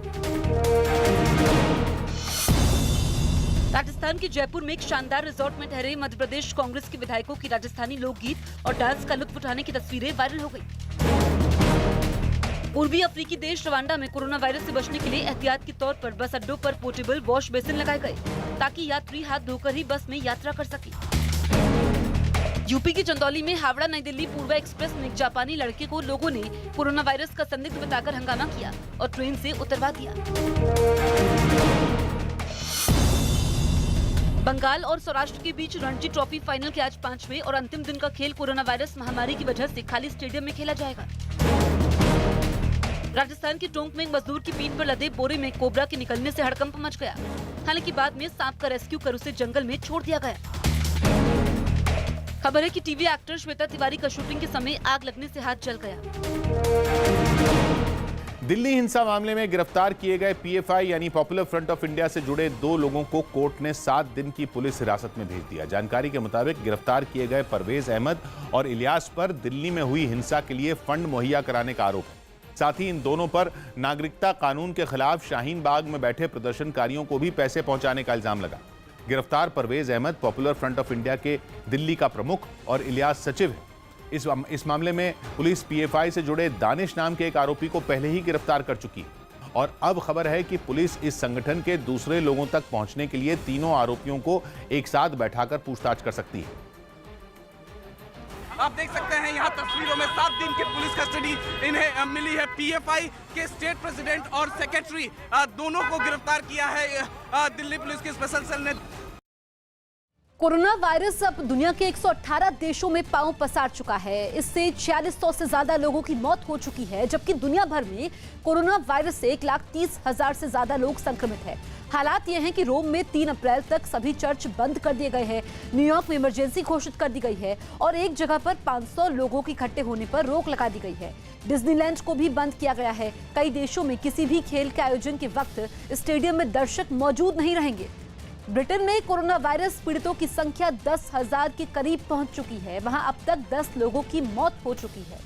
राजस्थान के जयपुर में एक शानदार रिजॉर्ट में ठहरे मध्य प्रदेश कांग्रेस के विधायकों की राजस्थानी लोकगीत और डांस का लुत्फ उठाने की तस्वीरें वायरल हो गई। पूर्वी अफ्रीकी देश रवांडा में कोरोना वायरस से बचने के लिए एहतियात के तौर पर बस अड्डों पर पोर्टेबल वॉश बेसिन लगाए गए, ताकि यात्री हाथ धोकर ही बस में यात्रा कर सके। यूपी की चंदौली में हावड़ा नई दिल्ली पूर्वा एक्सप्रेस में एक जापानी लड़के को लोगों ने कोरोना वायरस का संदिग्ध बताकर हंगामा किया और ट्रेन से उतरवा दिया। बंगाल और सौराष्ट्र के बीच रणजी ट्रॉफी फाइनल के आज 5वें और अंतिम दिन का खेल कोरोना वायरस महामारी की वजह से खाली स्टेडियम में खेला जाएगा। राजस्थान के टोंक में एक मजदूर की पीठ पर लदे बोरे में कोबरा के निकलने से हड़कंप मच गया। हालांकि बाद में सांप का रेस्क्यू कर उसे जंगल में छोड़ दिया गया। खबर है कि टीवी एक्टर श्वेता तिवारी का शूटिंग के समय आग लगने से हाथ जल गया। दिल्ली हिंसा मामले में गिरफ्तार किए गए पीएफआई यानी पॉपुलर फ्रंट ऑफ इंडिया से जुड़े 2 लोगों को कोर्ट ने 7 दिन की पुलिस हिरासत में भेज दिया। जानकारी के मुताबिक गिरफ्तार किए गए परवेज अहमद और इलियास पर दिल्ली में हुई हिंसा के लिए फंड मुहैया कराने का आरोप है। साथ ही इन दोनों पर नागरिकता कानून के खिलाफ शाहीन बाग में बैठे प्रदर्शनकारियों को भी पैसे पहुंचाने का इल्जाम लगा। गिरफ्तार Parvez Ahmad popular front of India के दिल्ली का प्रमुख और इलियास सचिव है। इस मामले में पुलिस पीएफआई से जुड़े दानिश नाम के एक आरोपी को पहले ही गिरफ्तार कर चुकी है और अब खबर है कि पुलिस इस संगठन के दूसरे लोगों तक पहुंचने के लिए तीनों आरोपियों को एक साथ बैठाकर पूछताछ कर सकती है। आप देख सकते हैं यहाँ तस्वीरों में 7 दिन की पुलिस कस्टडी इन्हें मिली है। पीएफआई के स्टेट प्रेसिडेंट और सेक्रेटरी दोनों को गिरफ्तार किया है दिल्ली पुलिस की स्पेशल सेल ने। कोरोना वायरस अब दुनिया के 118 देशों में पांव पसार चुका है। इससे 4600 से ज्यादा लोगों की मौत हो चुकी है, जबकि दुनिया भर में कोरोना वायरस से 1,30,000 से ज्यादा लोग संक्रमित हैं। हालात ये हैं कि रोम में 3 अप्रैल तक सभी चर्च बंद कर दिए गए हैं। न्यूयॉर्क में इमरजेंसी घोषित कर दी गई है और एक जगह पर 500 लोगों के इकट्ठे होने पर रोक लगा दी गई है। डिज्नीलैंड को भी बंद किया गया है। कई देशों में किसी भी खेल के आयोजन के वक्त स्टेडियम में दर्शक मौजूद नहीं रहेंगे। ब्रिटेन में कोरोना वायरस पीड़ितों की संख्या 10,000 के करीब पहुंच चुकी है। वहां अब तक 10 लोगों की मौत हो चुकी है।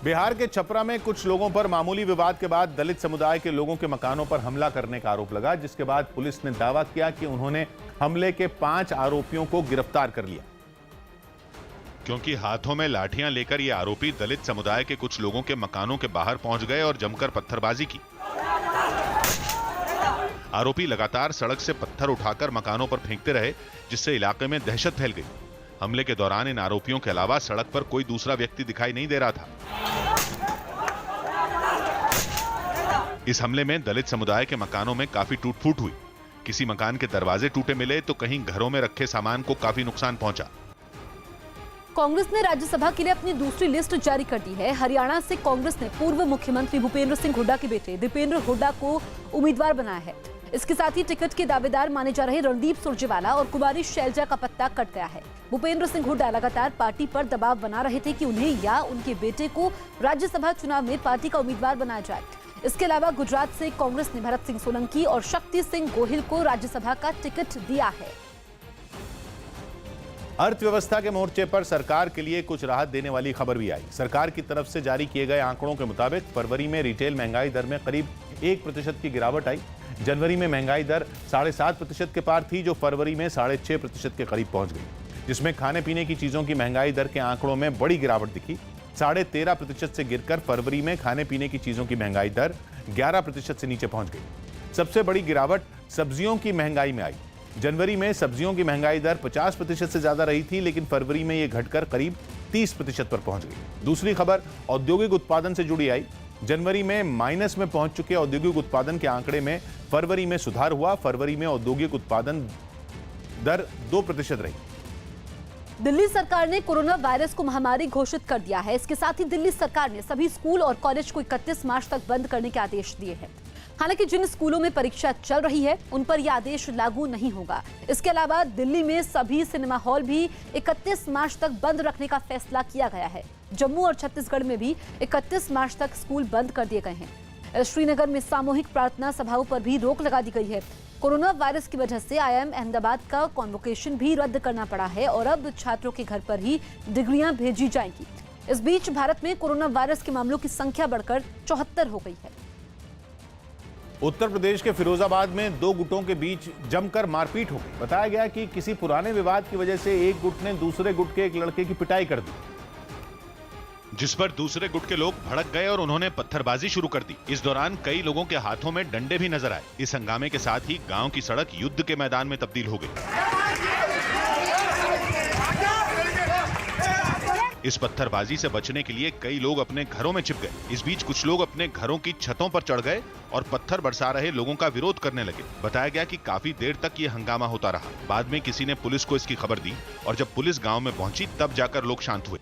बिहार के छपरा में कुछ लोगों पर मामूली विवाद के बाद दलित समुदाय के लोगों के मकानों पर हमला करने का आरोप लगा, जिसके बाद पुलिस ने दावा किया कि उन्होंने हमले के 5 आरोपियों को गिरफ्तार कर लिया। क्योंकि हाथों में लाठियां लेकर ये आरोपी दलित समुदाय के कुछ लोगों के मकानों के बाहर पहुंच गए और जमकर पत्थरबाजी की। आरोपी लगातार सड़क से पत्थर उठाकर मकानों पर फेंकते रहे, जिससे इलाके में दहशत फैल गई। हमले के दौरान इन आरोपियों के अलावा सड़क पर कोई दूसरा व्यक्ति दिखाई नहीं दे रहा था। इस हमले में दलित समुदाय के मकानों में काफी टूट-फूट हुई। किसी मकान के दरवाजे टूटे मिले तो कहीं घरों में रखे सामान को काफी नुकसान पहुंचा। कांग्रेस ने राज्यसभा के लिए अपनी दूसरी लिस्ट जारी कर दी है। हरियाणा से कांग्रेस ने पूर्व मुख्यमंत्री भूपेंद्र सिंह हुड्डा के बेटे दीपेंद्र हुड्डा को उम्मीदवार बनाया है। इसके साथ ही टिकट के दावेदार माने जा रहे रणदीप सुरजेवाला और कुमारी शैलजा का पत्ता कट गया है। भूपेंद्र सिंह हुड्डा लगातार पार्टी पर दबाव बना रहे थे कि उन्हें या उनके बेटे को राज्यसभा चुनाव में पार्टी का उम्मीदवार बनाया जाए। इसके अलावा गुजरात से कांग्रेस ने भरत सिंह सोलंकी और शक्ति सिंह गोहिल को राज्यसभा का टिकट दिया है। अर्थव्यवस्था के मोर्चे पर सरकार के लिए कुछ राहत देने वाली खबर भी आई। सरकार की तरफ से जारी किए गए आंकड़ों के मुताबिक फरवरी में रिटेल महंगाई दर में करीब 1% की गिरावट आई। जनवरी में महंगाई दर 7.5% के पार थी, जो फरवरी में 6.5% के करीब पहुंच गई, जिसमें खाने पीने की चीजों की महंगाई दर के आंकड़ों में बड़ी गिरावट दिखी। 13.5% से गिरकर फरवरी में खाने पीने की चीजों की महंगाई दर 11% से नीचे पहुंच गई। सबसे बड़ी गिरावट सब्जियों की महंगाई में आई। जनवरी में सब्जियों की महंगाई दर 50% से ज्यादा रही थी, लेकिन फरवरी में यह घटकर करीब 30% पर पहुंच गई। दूसरी खबर औद्योगिक उत्पादन से जुड़ी आई। जनवरी में माइनस में पहुंच चुके औद्योगिक उत्पादन के आंकड़े में फरवरी में सुधार हुआ। फरवरी में औद्योगिक उत्पादन दर 2% रही। दिल्ली सरकार ने कोरोना वायरस को महामारी घोषित कर दिया है। इसके साथ ही दिल्ली सरकार ने सभी स्कूल और कॉलेज को 31 मार्च तक बंद करने के आदेश दिए हैं। हालांकि जिन स्कूलों में परीक्षा चल रही है उन पर यह आदेश लागू नहीं होगा। इसके अलावा दिल्ली में सभी सिनेमा हॉल भी 31 मार्च तक बंद रखने का फैसला किया गया है। जम्मू और छत्तीसगढ़ में भी 31 मार्च तक स्कूल बंद कर दिए गए हैं। श्रीनगर में सामूहिक प्रार्थना सभाओं पर भी रोक लगा दी गई है। कोरोना वायरस की वजह से IIM अहमदाबाद का कॉन्वोकेशन भी रद्द करना पड़ा है और अब छात्रों के घर पर ही डिग्रियां भेजी जाएंगी। इस बीच भारत में कोरोना वायरस के मामलों की संख्या बढ़कर 74 हो गई है। उत्तर प्रदेश के फिरोजाबाद में 2 गुटों के बीच जमकर मारपीट हो गई। बताया गया कि किसी पुराने विवाद की वजह से एक गुट ने दूसरे गुट के एक लड़के की पिटाई कर दी, जिस पर दूसरे गुट के लोग भड़क गए और उन्होंने पत्थरबाजी शुरू कर दी। इस दौरान कई लोगों के हाथों में डंडे भी नजर आए। इस हंगामे के साथ ही गांव की सड़क युद्ध के मैदान में तब्दील हो गई। इस पत्थरबाजी से बचने के लिए कई लोग अपने घरों में छिप गए। इस बीच कुछ लोग अपने घरों की छतों पर चढ़ गए और पत्थर बरसा रहे लोगों का विरोध करने लगे। बताया गया कि काफी देर तक ये हंगामा होता रहा। बाद में किसी ने पुलिस को इसकी खबर दी और जब पुलिस गांव में पहुंची तब जाकर लोग शांत हुए।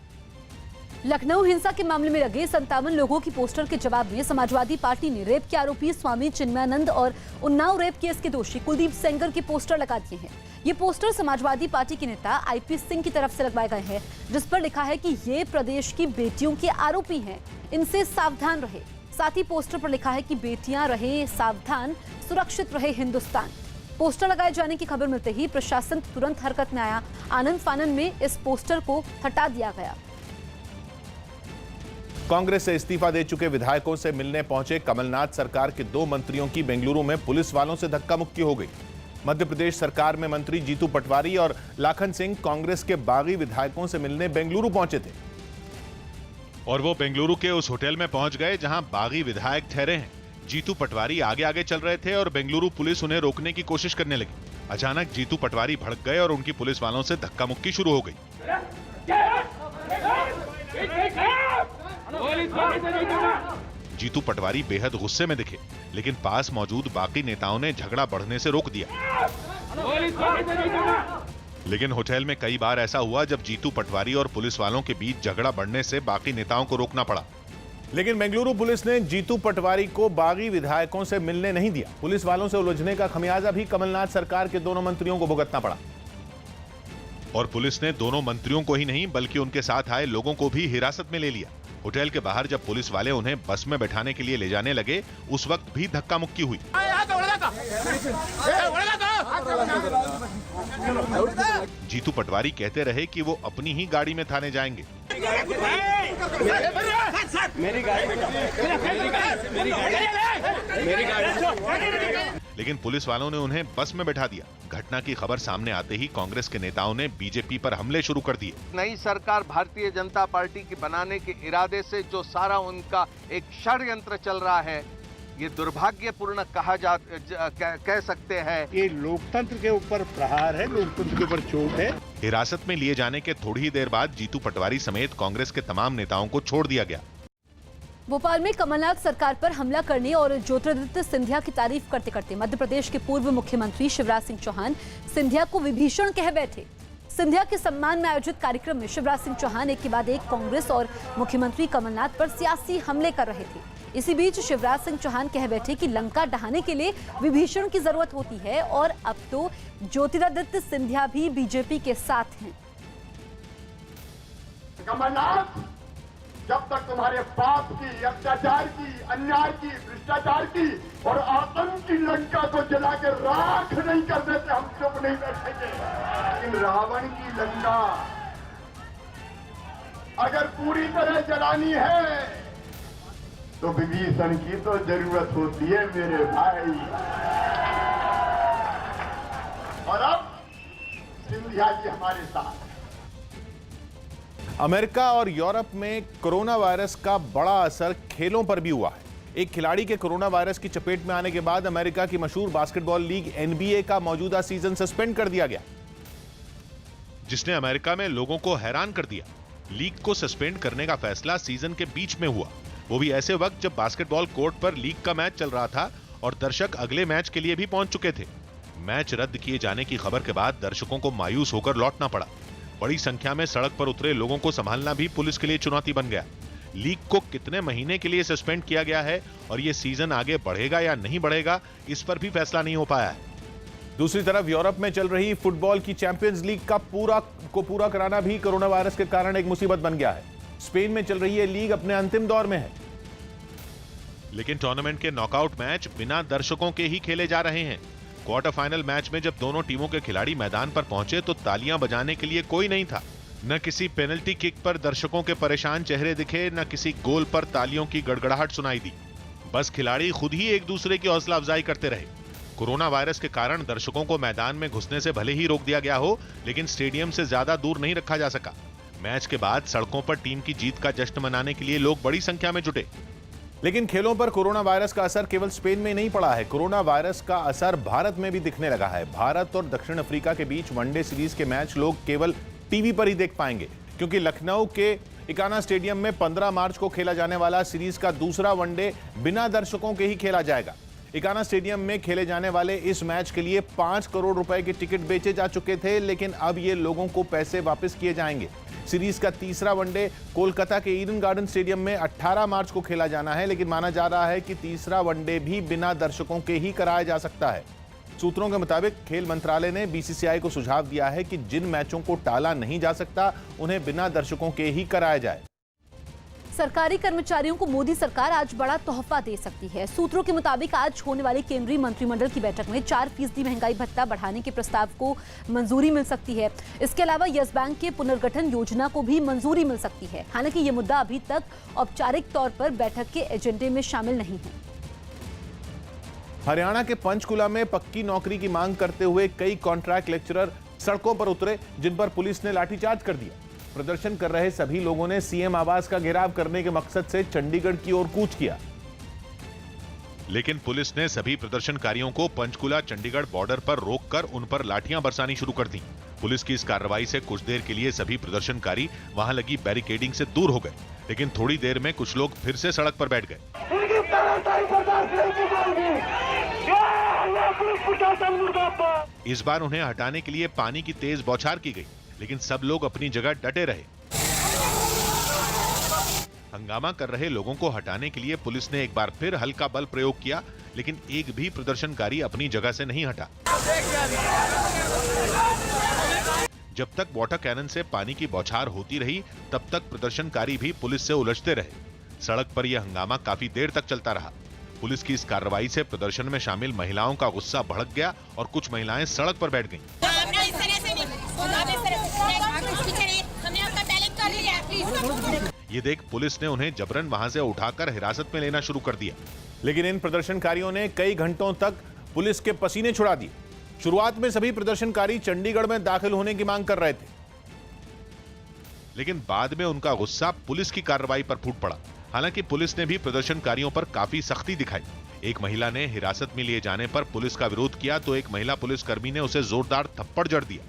लखनऊ हिंसा के मामले में लगे 57 लोगों की पोस्टर के जवाब में समाजवादी पार्टी ने रेप के आरोपी स्वामी चिन्मयानंद और उन्नाव रेप केस के दोषी कुलदीप सेंगर के पोस्टर लगा दिए हैं। ये पोस्टर समाजवादी पार्टी के नेता IP सिंह की तरफ से लगवाए गए हैं, जिस पर लिखा है कि ये प्रदेश की बेटियों के आरोपी हैं। इनसे सावधान रहे। साथ ही पोस्टर पर लिखा है कि बेटियां रहे सावधान, सुरक्षित रहे हिंदुस्तान। पोस्टर लगाए जाने की खबर मिलते ही प्रशासन तुरंत हरकत में आया। आनंद फानन में इस पोस्टर को हटा दिया गया। कांग्रेस से इस्तीफा दे चुके विधायकों से मिलने पहुंचे कमलनाथ सरकार के 2 मंत्रियों की बेंगलुरु में पुलिस वालों से धक्का मुक्की हो गई। मध्य प्रदेश सरकार में मंत्री जीतू पटवारी और लाखन सिंह कांग्रेस के बागी विधायकों से मिलने बेंगलुरु पहुंचे थे और वो बेंगलुरु के उस होटल में पहुंच गए जहां बागी विधायक ठहरे हैं। जीतू पटवारी आगे आगे चल रहे थे और बेंगलुरु पुलिस उन्हें रोकने की कोशिश करने लगी। अचानक जीतू पटवारी भड़क गए और उनकी पुलिस वालों से धक्का मुक्की शुरू हो गई। जीतू पटवारी बेहद गुस्से में दिखे, लेकिन पास मौजूद बाकी नेताओं ने झगड़ा बढ़ने से रोक दिया। लेकिन होटल में कई बार ऐसा हुआ जब जीतू पटवारी और पुलिस वालों के बीच झगड़ा बढ़ने से बाकी नेताओं को रोकना पड़ा। लेकिन बेंगलुरु पुलिस ने जीतू पटवारी को बागी विधायकों से मिलने नहीं दिया। पुलिस वालों से उलझने का खमियाजा भी कमलनाथ सरकार के दोनों मंत्रियों को भुगतना पड़ा। और पुलिस ने दोनों मंत्रियों को ही नहीं बल्कि उनके साथ आए लोगों को भी हिरासत में ले लिया। होटल के बाहर जब पुलिस वाले उन्हें बस में बैठाने के लिए ले जाने लगे, उस वक्त भी धक्का मुक्की हुई। जीतू पटवारी कहते रहे कि वो अपनी ही गाड़ी में थाने जाएंगे। लेकिन पुलिस वालों ने उन्हें बस में बैठा दिया। घटना की खबर सामने आते ही कांग्रेस के नेताओं ने बीजेपी पर हमले शुरू कर दिए। नई सरकार भारतीय जनता पार्टी की बनाने के इरादे से जो सारा उनका एक षड्यंत्र चल रहा है, ये दुर्भाग्यपूर्ण कह सकते हैं। ये लोकतंत्र के ऊपर प्रहार है, लोकतंत्र के ऊपर चोट है। हिरासत में लिए जाने के थोड़ी ही देर बाद जीतू पटवारी समेत कांग्रेस के तमाम नेताओं को छोड़ दिया गया। भोपाल में कमलनाथ सरकार पर हमला करने और ज्योतिरादित्य सिंधिया की तारीफ करते करते मध्य प्रदेश के पूर्व मुख्यमंत्री शिवराज सिंह चौहान सिंधिया को विभीषण कह बैठे। सिंधिया के सम्मान में आयोजित कार्यक्रम में शिवराज सिंह चौहान एक के बाद एक कांग्रेस और मुख्यमंत्री कमलनाथ पर सियासी हमले कर रहे थे। इसी बीच शिवराज सिंह चौहान कह बैठे कि लंका ढहाने के लिए विभीषण की जरूरत होती है और अब तो ज्योतिरादित्य सिंधिया भी बीजेपी के साथ हैं। कमलनाथ, जब तक तुम्हारे पाप की, अत्याचार की, अन्याय की, भ्रष्टाचार की और आतंक की लंका को जला के राख नहीं कर देते, हम चुप नहीं बैठेंगे। लेकिन रावण की लंका अगर पूरी तरह जलानी है तो विभीषण की तो जरूरत होती है मेरे भाई। और अब सिंधिया जी हमारे साथ। अमेरिका और यूरोप में कोरोना वायरस का बड़ा असर खेलों पर भी हुआ है। एक खिलाड़ी के कोरोना वायरस की चपेट में आने के बाद अमेरिका की मशहूर बास्केटबॉल लीग NBA का मौजूदा सीजन सस्पेंड कर दिया गया, जिसने अमेरिका में लोगों को हैरान कर दिया। लीग को सस्पेंड करने का फैसला सीजन के बीच में हुआ, वो भी ऐसे वक्त जब बास्केटबॉल कोर्ट पर लीग का मैच चल रहा था और दर्शक अगले मैच के लिए भी पहुंच चुके थे। मैच रद्द किए जाने की खबर के बाद दर्शकों को मायूस होकर लौटना पड़ा। बड़ी संख्या में सड़क पर उतरे लोगों को संभालना भी पुलिस के लिए चुनौती बन गया। लीग को कितने महीने के लिए सस्पेंड किया गया है और ये सीजन आगे बढ़ेगा या नहीं बढ़ेगा, इस पर भी फैसला नहीं हो पाया है। दूसरी तरफ यूरोप में चल रही फुटबॉल की चैंपियंस लीग का पूरा कराना भी कोरोना वायरस के कारण एक मुसीबत बन गया है। स्पेन में चल रही ये लीग अपने अंतिम दौर में है, लेकिन टूर्नामेंट के नॉकआउट मैच बिना दर्शकों के ही खेले जा रहे हैं। क्वार्टर फाइनल मैच में जब दोनों टीमों के खिलाड़ी मैदान पर पहुंचे तो तालियां बजाने के लिए कोई नहीं था। न किसी पेनल्टी किक पर दर्शकों के परेशान चेहरे दिखे, न किसी गोल पर तालियों की गड़गड़ाहट सुनाई दी। बस खिलाड़ी खुद ही एक दूसरे की हौसला अफजाई करते रहे। कोरोना वायरस के कारण दर्शकों को मैदान में घुसने से भले ही रोक दिया गया हो, लेकिन स्टेडियम से ज्यादा दूर नहीं रखा जा सका। मैच के बाद सड़कों पर टीम की जीत का जश्न मनाने के लिए लोग बड़ी संख्या में जुटे। लेकिन खेलों पर कोरोना वायरस का असर केवल स्पेन में नहीं पड़ा है, कोरोना वायरस का असर भारत में भी दिखने लगा है। भारत और दक्षिण अफ्रीका के बीच वनडे सीरीज के मैच लोग केवल टीवी पर ही देख पाएंगे, क्योंकि लखनऊ के इकाना स्टेडियम में 15 मार्च को खेला जाने वाला सीरीज का दूसरा वनडे बिना दर्शकों के ही खेला जाएगा। इकाना स्टेडियम में खेले जाने वाले इस मैच के लिए 5 करोड़ रुपए के टिकट बेचे जा चुके थे, लेकिन अब ये लोगों को पैसे वापस किए जाएंगे। सीरीज का तीसरा वनडे कोलकाता के ईडन गार्डन स्टेडियम में 18 मार्च को खेला जाना है, लेकिन माना जा रहा है कि तीसरा वनडे भी बिना दर्शकों के ही कराया जा सकता है। सूत्रों के मुताबिक खेल मंत्रालय ने बीसीसीआई को सुझाव दिया है कि जिन मैचों को टाला नहीं जा सकता उन्हें बिना दर्शकों के ही कराया जाए। सरकारी कर्मचारियों को मोदी सरकार आज बड़ा तोहफा दे सकती है। सूत्रों के मुताबिक आज होने वाली केंद्रीय मंत्रिमंडल की बैठक में 4% महंगाई भत्ता बढ़ाने के प्रस्ताव को मंजूरी मिल सकती है। इसके अलावा यस बैंक के पुनर्गठन योजना को भी मंजूरी मिल सकती है। हालांकि ये मुद्दा अभी तक औपचारिक तौर पर बैठक के एजेंडे में शामिल नहीं है। हरियाणा के पंचकुला में पक्की नौकरी की मांग करते हुए कई कॉन्ट्रैक्ट लेक्चरर सड़कों पर उतरे, जिन पर पुलिस ने लाठीचार्ज कर दिया। प्रदर्शन कर रहे सभी लोगों ने सीएम आवास का घेराव करने के मकसद से चंडीगढ़ की ओर कूच किया। लेकिन पुलिस ने सभी प्रदर्शनकारियों को पंचकुला चंडीगढ़ बॉर्डर पर रोककर उन पर लाठियां बरसानी शुरू कर दी। पुलिस की इस कार्रवाई से कुछ देर के लिए सभी प्रदर्शनकारी वहां लगी बैरिकेडिंग से दूर हो गए, लेकिन थोड़ी देर में कुछ लोग फिर से सड़क पर बैठ गए। इस बार उन्हें हटाने के लिए पानी की तेज बौछार की गई, लेकिन सब लोग अपनी जगह डटे रहे। हंगामा कर रहे लोगों को हटाने के लिए पुलिस ने एक बार फिर हल्का बल प्रयोग किया, लेकिन एक भी प्रदर्शनकारी अपनी जगह से नहीं हटा। जब तक वाटर कैनन से पानी की बौछार होती रही, तब तक प्रदर्शनकारी भी पुलिस से उलझते रहे। सड़क पर यह हंगामा काफी देर तक चलता रहा। पुलिस की इस कार्रवाई से प्रदर्शन में शामिल महिलाओं का गुस्सा भड़क गया और कुछ महिलाएं सड़क पर बैठ गईं। ये देख पुलिस ने उन्हें जबरन वहां से उठाकर हिरासत में लेना शुरू कर दिया। लेकिन इन प्रदर्शनकारियों ने कई घंटों तक पुलिस के पसीने छुड़ा दिए। शुरुआत में सभी प्रदर्शनकारी चंडीगढ़ में दाखिल होने की मांग कर रहे थे, लेकिन बाद में उनका गुस्सा पुलिस की कार्रवाई पर फूट पड़ा। हालांकि पुलिस ने भी प्रदर्शनकारियों पर काफी सख्ती दिखाई। एक महिला ने हिरासत में लिए जाने पर पुलिस का विरोध किया तो एक महिला पुलिसकर्मी ने उसे जोरदार थप्पड़ जड़ दिया।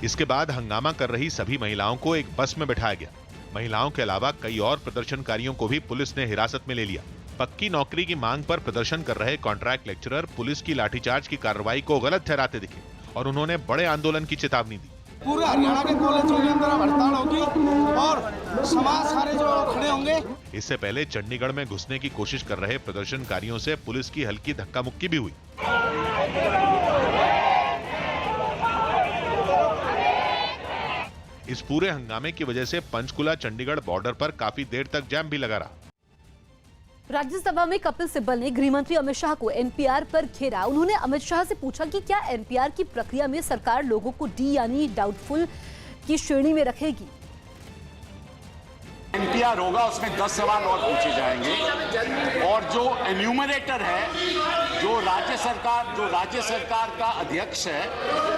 इसके बाद हंगामा कर रही सभी महिलाओं को एक बस में बिठाया गया। महिलाओं के अलावा कई और प्रदर्शनकारियों को भी पुलिस ने हिरासत में ले लिया। पक्की नौकरी की मांग पर प्रदर्शन कर रहे कॉन्ट्रैक्ट लेक्चरर पुलिस की लाठीचार्ज की कार्रवाई को गलत ठहराते दिखे और उन्होंने बड़े आंदोलन की चेतावनी दी। पूरे हरियाणा के कॉलेजों के अंदर हड़ताल होगी और समाज सारे जो खड़े होंगे। इससे पहले चंडीगढ़ में घुसने की कोशिश कर रहे प्रदर्शनकारियों से पुलिस की हल्की धक्का मुक्की भी हुई। इस पूरे हंगामे की वजह से पंचकुला चंडीगढ़ बॉर्डर पर काफी देर तक जाम भी लगा रहा। राज्यसभा में कपिल सिब्बल ने गृह मंत्री अमित शाह को एनपीआर पर घेरा। उन्होंने अमित शाह से पूछा कि क्या एनपीआर की प्रक्रिया में सरकार लोगों को डी यानी डाउटफुल की श्रेणी में रखेगी। एनपीआर होगा, उसमें 10 सवाल और पूछे जाएंगे और जो एन्यूमरेटर है, जो राज्य सरकार का अध्यक्ष है,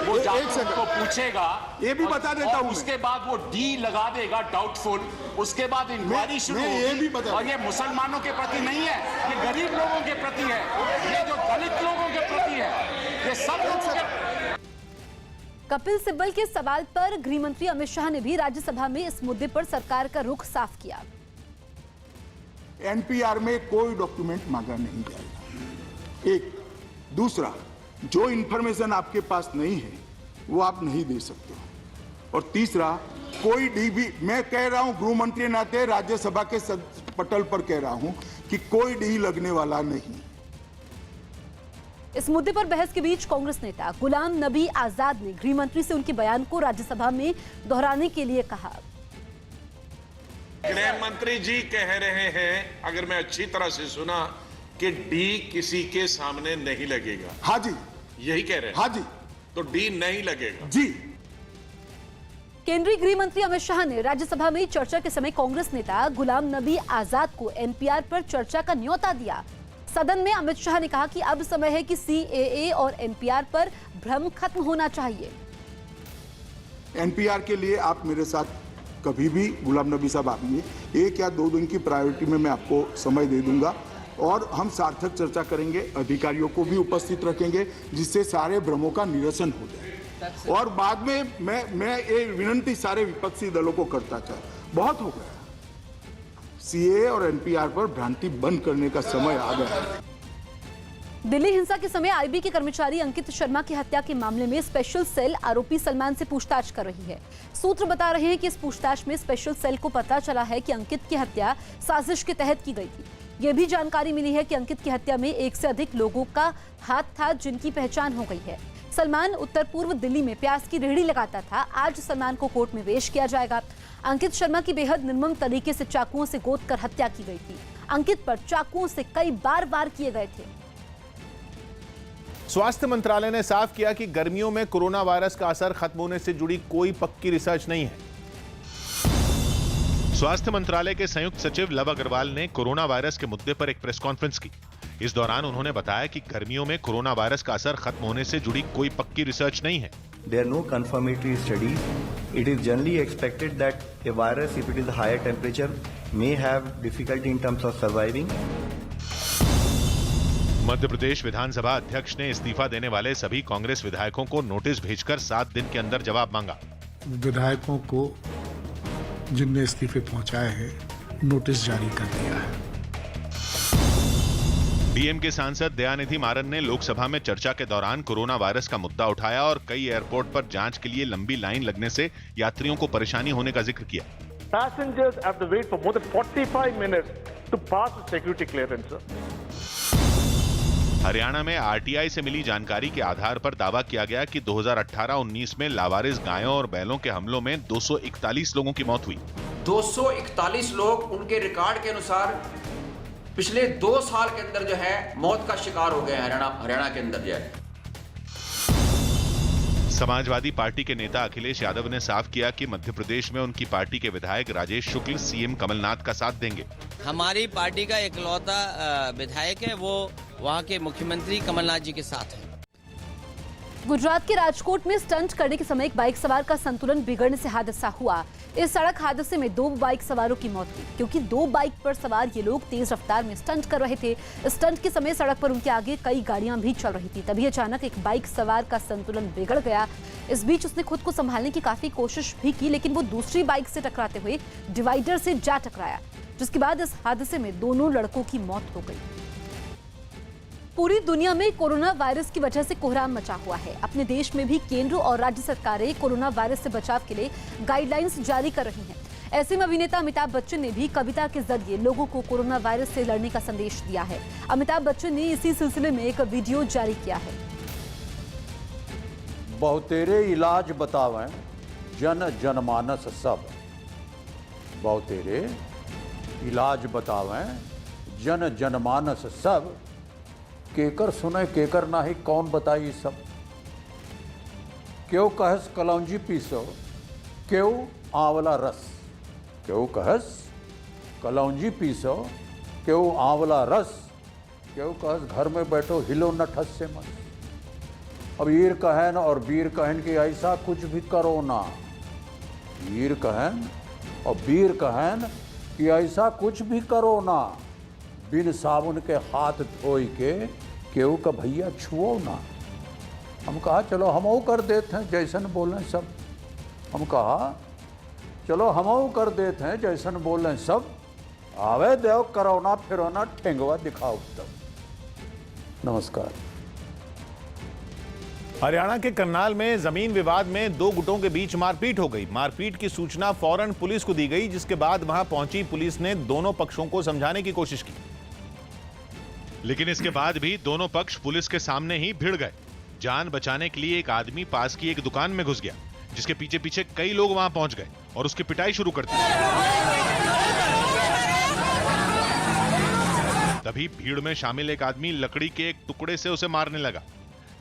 वो जाकर को पूछेगा। ये भी बता देता हूं, उसके बाद वो डी लगा देगा डाउटफुल। उसके बाद इंक्वायरी शुरू होगी और ये मुसलमानों के प्रति नहीं है, ये गरीब लोगों के प्रति है, ये जो दलित लोगों के प्रति है, ये सब लोगों के। कपिल सिब्बल के सवाल पर गृह मंत्री अमित शाह ने भी राज्यसभा में इस मुद्दे पर सरकार का रुख साफ किया। एनपीआर में कोई डॉक्यूमेंट मांगा नहीं जाएगा। एक दूसरा, जो इंफॉर्मेशन आपके पास नहीं है वो आप नहीं दे सकते हो। और तीसरा, कोई डीबी, मैं कह रहा हूं गृह मंत्री नाते राज्यसभा के पटल पर कह रहा हूं कि कोई डी लगने वाला नहीं। इस मुद्दे पर बहस के बीच कांग्रेस नेता गुलाम नबी आजाद ने गृह मंत्री से उनके बयान को राज्यसभा में दोहराने के लिए कहा। गृह मंत्री जी कह रहे हैं, अगर मैं अच्छी तरह से सुना, कि डी किसी के सामने नहीं लगेगा। हाँ जी, यही कह रहे हैं। हाँ जी, तो डी नहीं लगेगा जी। केंद्रीय गृह मंत्री अमित शाह ने राज्यसभा में चर्चा के समय कांग्रेस नेता गुलाम नबी आजाद को एनपीआर पर चर्चा का न्योता दिया। सदन में अमित शाह ने कहा कि अब समय है कि सीएए और एनपीआर पर भ्रम खत्म होना चाहिए। एनपीआर के लिए आप मेरे साथ कभी भी गुलाम नबी साहब आइए, 1 या 2 दिन की प्रायोरिटी में मैं आपको समय दे दूंगा और हम सार्थक चर्चा करेंगे, अधिकारियों को भी उपस्थित रखेंगे, जिससे सारे भ्रमों का निरसन हो जाए। और बाद में मैं ये विनती सारे विपक्षी दलों को करता था, बहुत हो गया, सीए और एनपीआर पर भ्रांति बंद करने का समय आ गया है। दिल्ली हिंसा के समय आईबी के कर्मचारी अंकित शर्मा की हत्या के मामले में स्पेशल सेल आरोपी सलमान से पूछताछ कर रही है। सूत्र बता रहे हैं कि इस पूछताछ में स्पेशल सेल को पता चला है कि अंकित की हत्या साजिश के तहत की गई थी। यह भी जानकारी मिली है कि अंकित की हत्या में 1 से अधिक लोगों का हाथ था, जिनकी पहचान हो गई है। सलमान उत्तर पूर्व दिल्ली में प्याज की रेहड़ी लगाता था। आज सलमान को कोर्ट में पेश किया जाएगा। अंकित शर्मा की बेहद निर्मम तरीके से चाकुओं से गोद कर हत्या की गई थी। अंकित पर चाकुओं से कई बार वार किए गए थे। स्वास्थ्य मंत्रालय ने साफ किया कि गर्मियों में कोरोना वायरस का असर खत्म होने से जुड़ी कोई पक्की रिसर्च नहीं है। स्वास्थ्य मंत्रालय के संयुक्त सचिव लव अग्रवाल ने कोरोना वायरस के मुद्दे पर एक प्रेस कॉन्फ्रेंस की। इस दौरान उन्होंने बताया कि गर्मियों में कोरोना वायरस का असर खत्म होने से जुड़ी कोई पक्की रिसर्च नहीं है। There are no confirmatory studies. It is generally expected that a virus, if it is higher temperature, may have difficulty in terms of surviving. Madhya Pradesh विधानसभा अध्यक्ष ने इस्तीफा देने वाले सभी कांग्रेस विधायकों को नोटिस भेजकर 7 दिन के अंदर जवाब मांगा। विधायकों को जिनने इस्तीफे पहुंचाए हैं नोटिस जारी कर दिया है। डीएमके सांसद दयानिधि मारन ने लोकसभा में चर्चा के दौरान कोरोना वायरस का मुद्दा उठाया और कई एयरपोर्ट पर जांच के लिए लंबी लाइन लगने से यात्रियों को परेशानी होने का जिक्र किया। Passengers have to wait for more than 45 minutes to pass the security clearance. Haryana में आरटीआई से मिली जानकारी के आधार पर दावा किया गया कि 2018-19 में लावारिस गायों और बैलों के हमलों में 241 लोगों की मौत हुई। 241 लोग उनके रिकॉर्ड के अनुसार पिछले 2 साल के अंदर जो है मौत का शिकार हो गए हरियाणा के अंदर जो है। समाजवादी पार्टी के नेता अखिलेश यादव ने साफ किया कि मध्य प्रदेश में उनकी पार्टी के विधायक राजेश शुक्ल सीएम कमलनाथ का साथ देंगे। हमारी पार्टी का इकलौता विधायक है, वो वहां के मुख्यमंत्री कमलनाथ जी के साथ है। गुजरात के राजकोट में स्टंट करने के समय एक बाइक सवार का संतुलन बिगड़ने से हादसा हुआ। इस सड़क हादसे में 2 बाइक सवारों की मौत हुई क्योंकि 2 बाइक पर सवार ये लोग तेज रफ्तार में स्टंट कर रहे थे। स्टंट के समय सड़क पर उनके आगे कई गाड़ियां भी चल रही थी। तभी अचानक एक बाइक सवार का संतुलन बिगड़ गया। इस बीच उसने खुद को संभालने की काफी कोशिश भी की, लेकिन वो दूसरी बाइक से टकराते हुए डिवाइडर से जा टकराया, जिसके बाद इस हादसे में दोनों लड़कों की मौत हो गई। पूरी दुनिया में कोरोना वायरस की वजह से कोहराम मचा हुआ है। अपने देश में भी केंद्र और राज्य सरकारें कोरोना वायरस से बचाव के लिए गाइडलाइंस जारी कर रही हैं। ऐसे में अभिनेता अमिताभ बच्चन ने भी कविता के जरिए लोगों को कोरोना वायरस से लड़ने का संदेश दिया है। अमिताभ बच्चन ने इसी सिलसिले में एक वीडियो जारी किया है। बहुतेरे इलाज बतावें जन जनमानस सब, बहुतेरे इलाज बतावें जन जनमानस सब, केकर सुने केकर नाही कौन बताई सब। क्यों कहस कलौंजी पीसो क्यों आंवला रस, क्यों कहस कलौंजी पीसो क्यों आंवला रस, क्यों कहस घर में बैठो हिलो न ठस से मस। अब ईर कहन और वीर कहन कि ऐसा कुछ भी करो ना, ईर कहन और वीर कहन कि ऐसा कुछ भी करो ना, बिन साबुन के हाथ धोई के केहू का भैया छुओ ना। हम कहा चलो हमो कर देते हैं जैसन बोलें सब, हम कहा चलो हमो कर देते हैं जैसन बोलें सब, आवे देव करो ना फिरो ना ठेंगवा दिखाओ तब। नमस्कार। हरियाणा के करनाल में जमीन विवाद में 2 गुटों के बीच मारपीट हो गई। मारपीट की सूचना फौरन पुलिस को दी गई, जिसके बाद वहां पहुंची पुलिस ने दोनों पक्षों को समझाने की कोशिश की, लेकिन इसके बाद भी दोनों पक्ष पुलिस के सामने ही भिड़ गए। जान बचाने के लिए एक आदमी पास की एक दुकान में घुस गया, जिसके पीछे पीछे कई लोग वहां पहुंच गए और उसकी पिटाई शुरू कर दी। तभी भीड़ में शामिल एक आदमी लकड़ी के एक टुकड़े से उसे मारने लगा,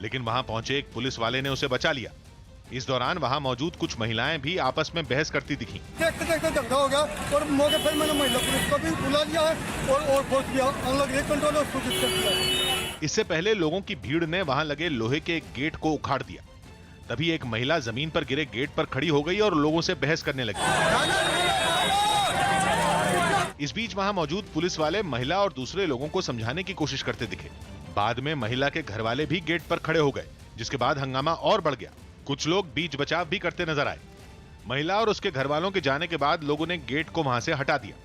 लेकिन वहां पहुंचे एक पुलिस वाले ने उसे बचा लिया। इस दौरान वहां मौजूद कुछ महिलाएं भी आपस में बहस करती दिखी। देखते देखते झगड़ा हो गया और मौके पर मैंने महिला पुलिस को भी बुला लिया है और फोर्स किया, अलग एक कंट्रोल और सूचित कर दिया। इससे पहले लोगों की भीड़ ने वहां लगे लोहे के एक गेट को उखाड़ दिया। तभी एक महिला जमीन पर गिरे गेट पर खड़ी हो गई और लोगों से बहस करने लगी। इस बीच वहां मौजूद पुलिस वाले महिला और दूसरे लोगों को समझाने की कोशिश करते दिखे। बाद में महिला के घर वाले भी गेट पर खड़े हो गए, जिसके बाद हंगामा और बढ़ गया। कुछ लोग बीच बचाव भी करते नजर आए। महिला और उसके घर वालों के जाने के बाद लोगों ने गेट को वहां से हटा दिया।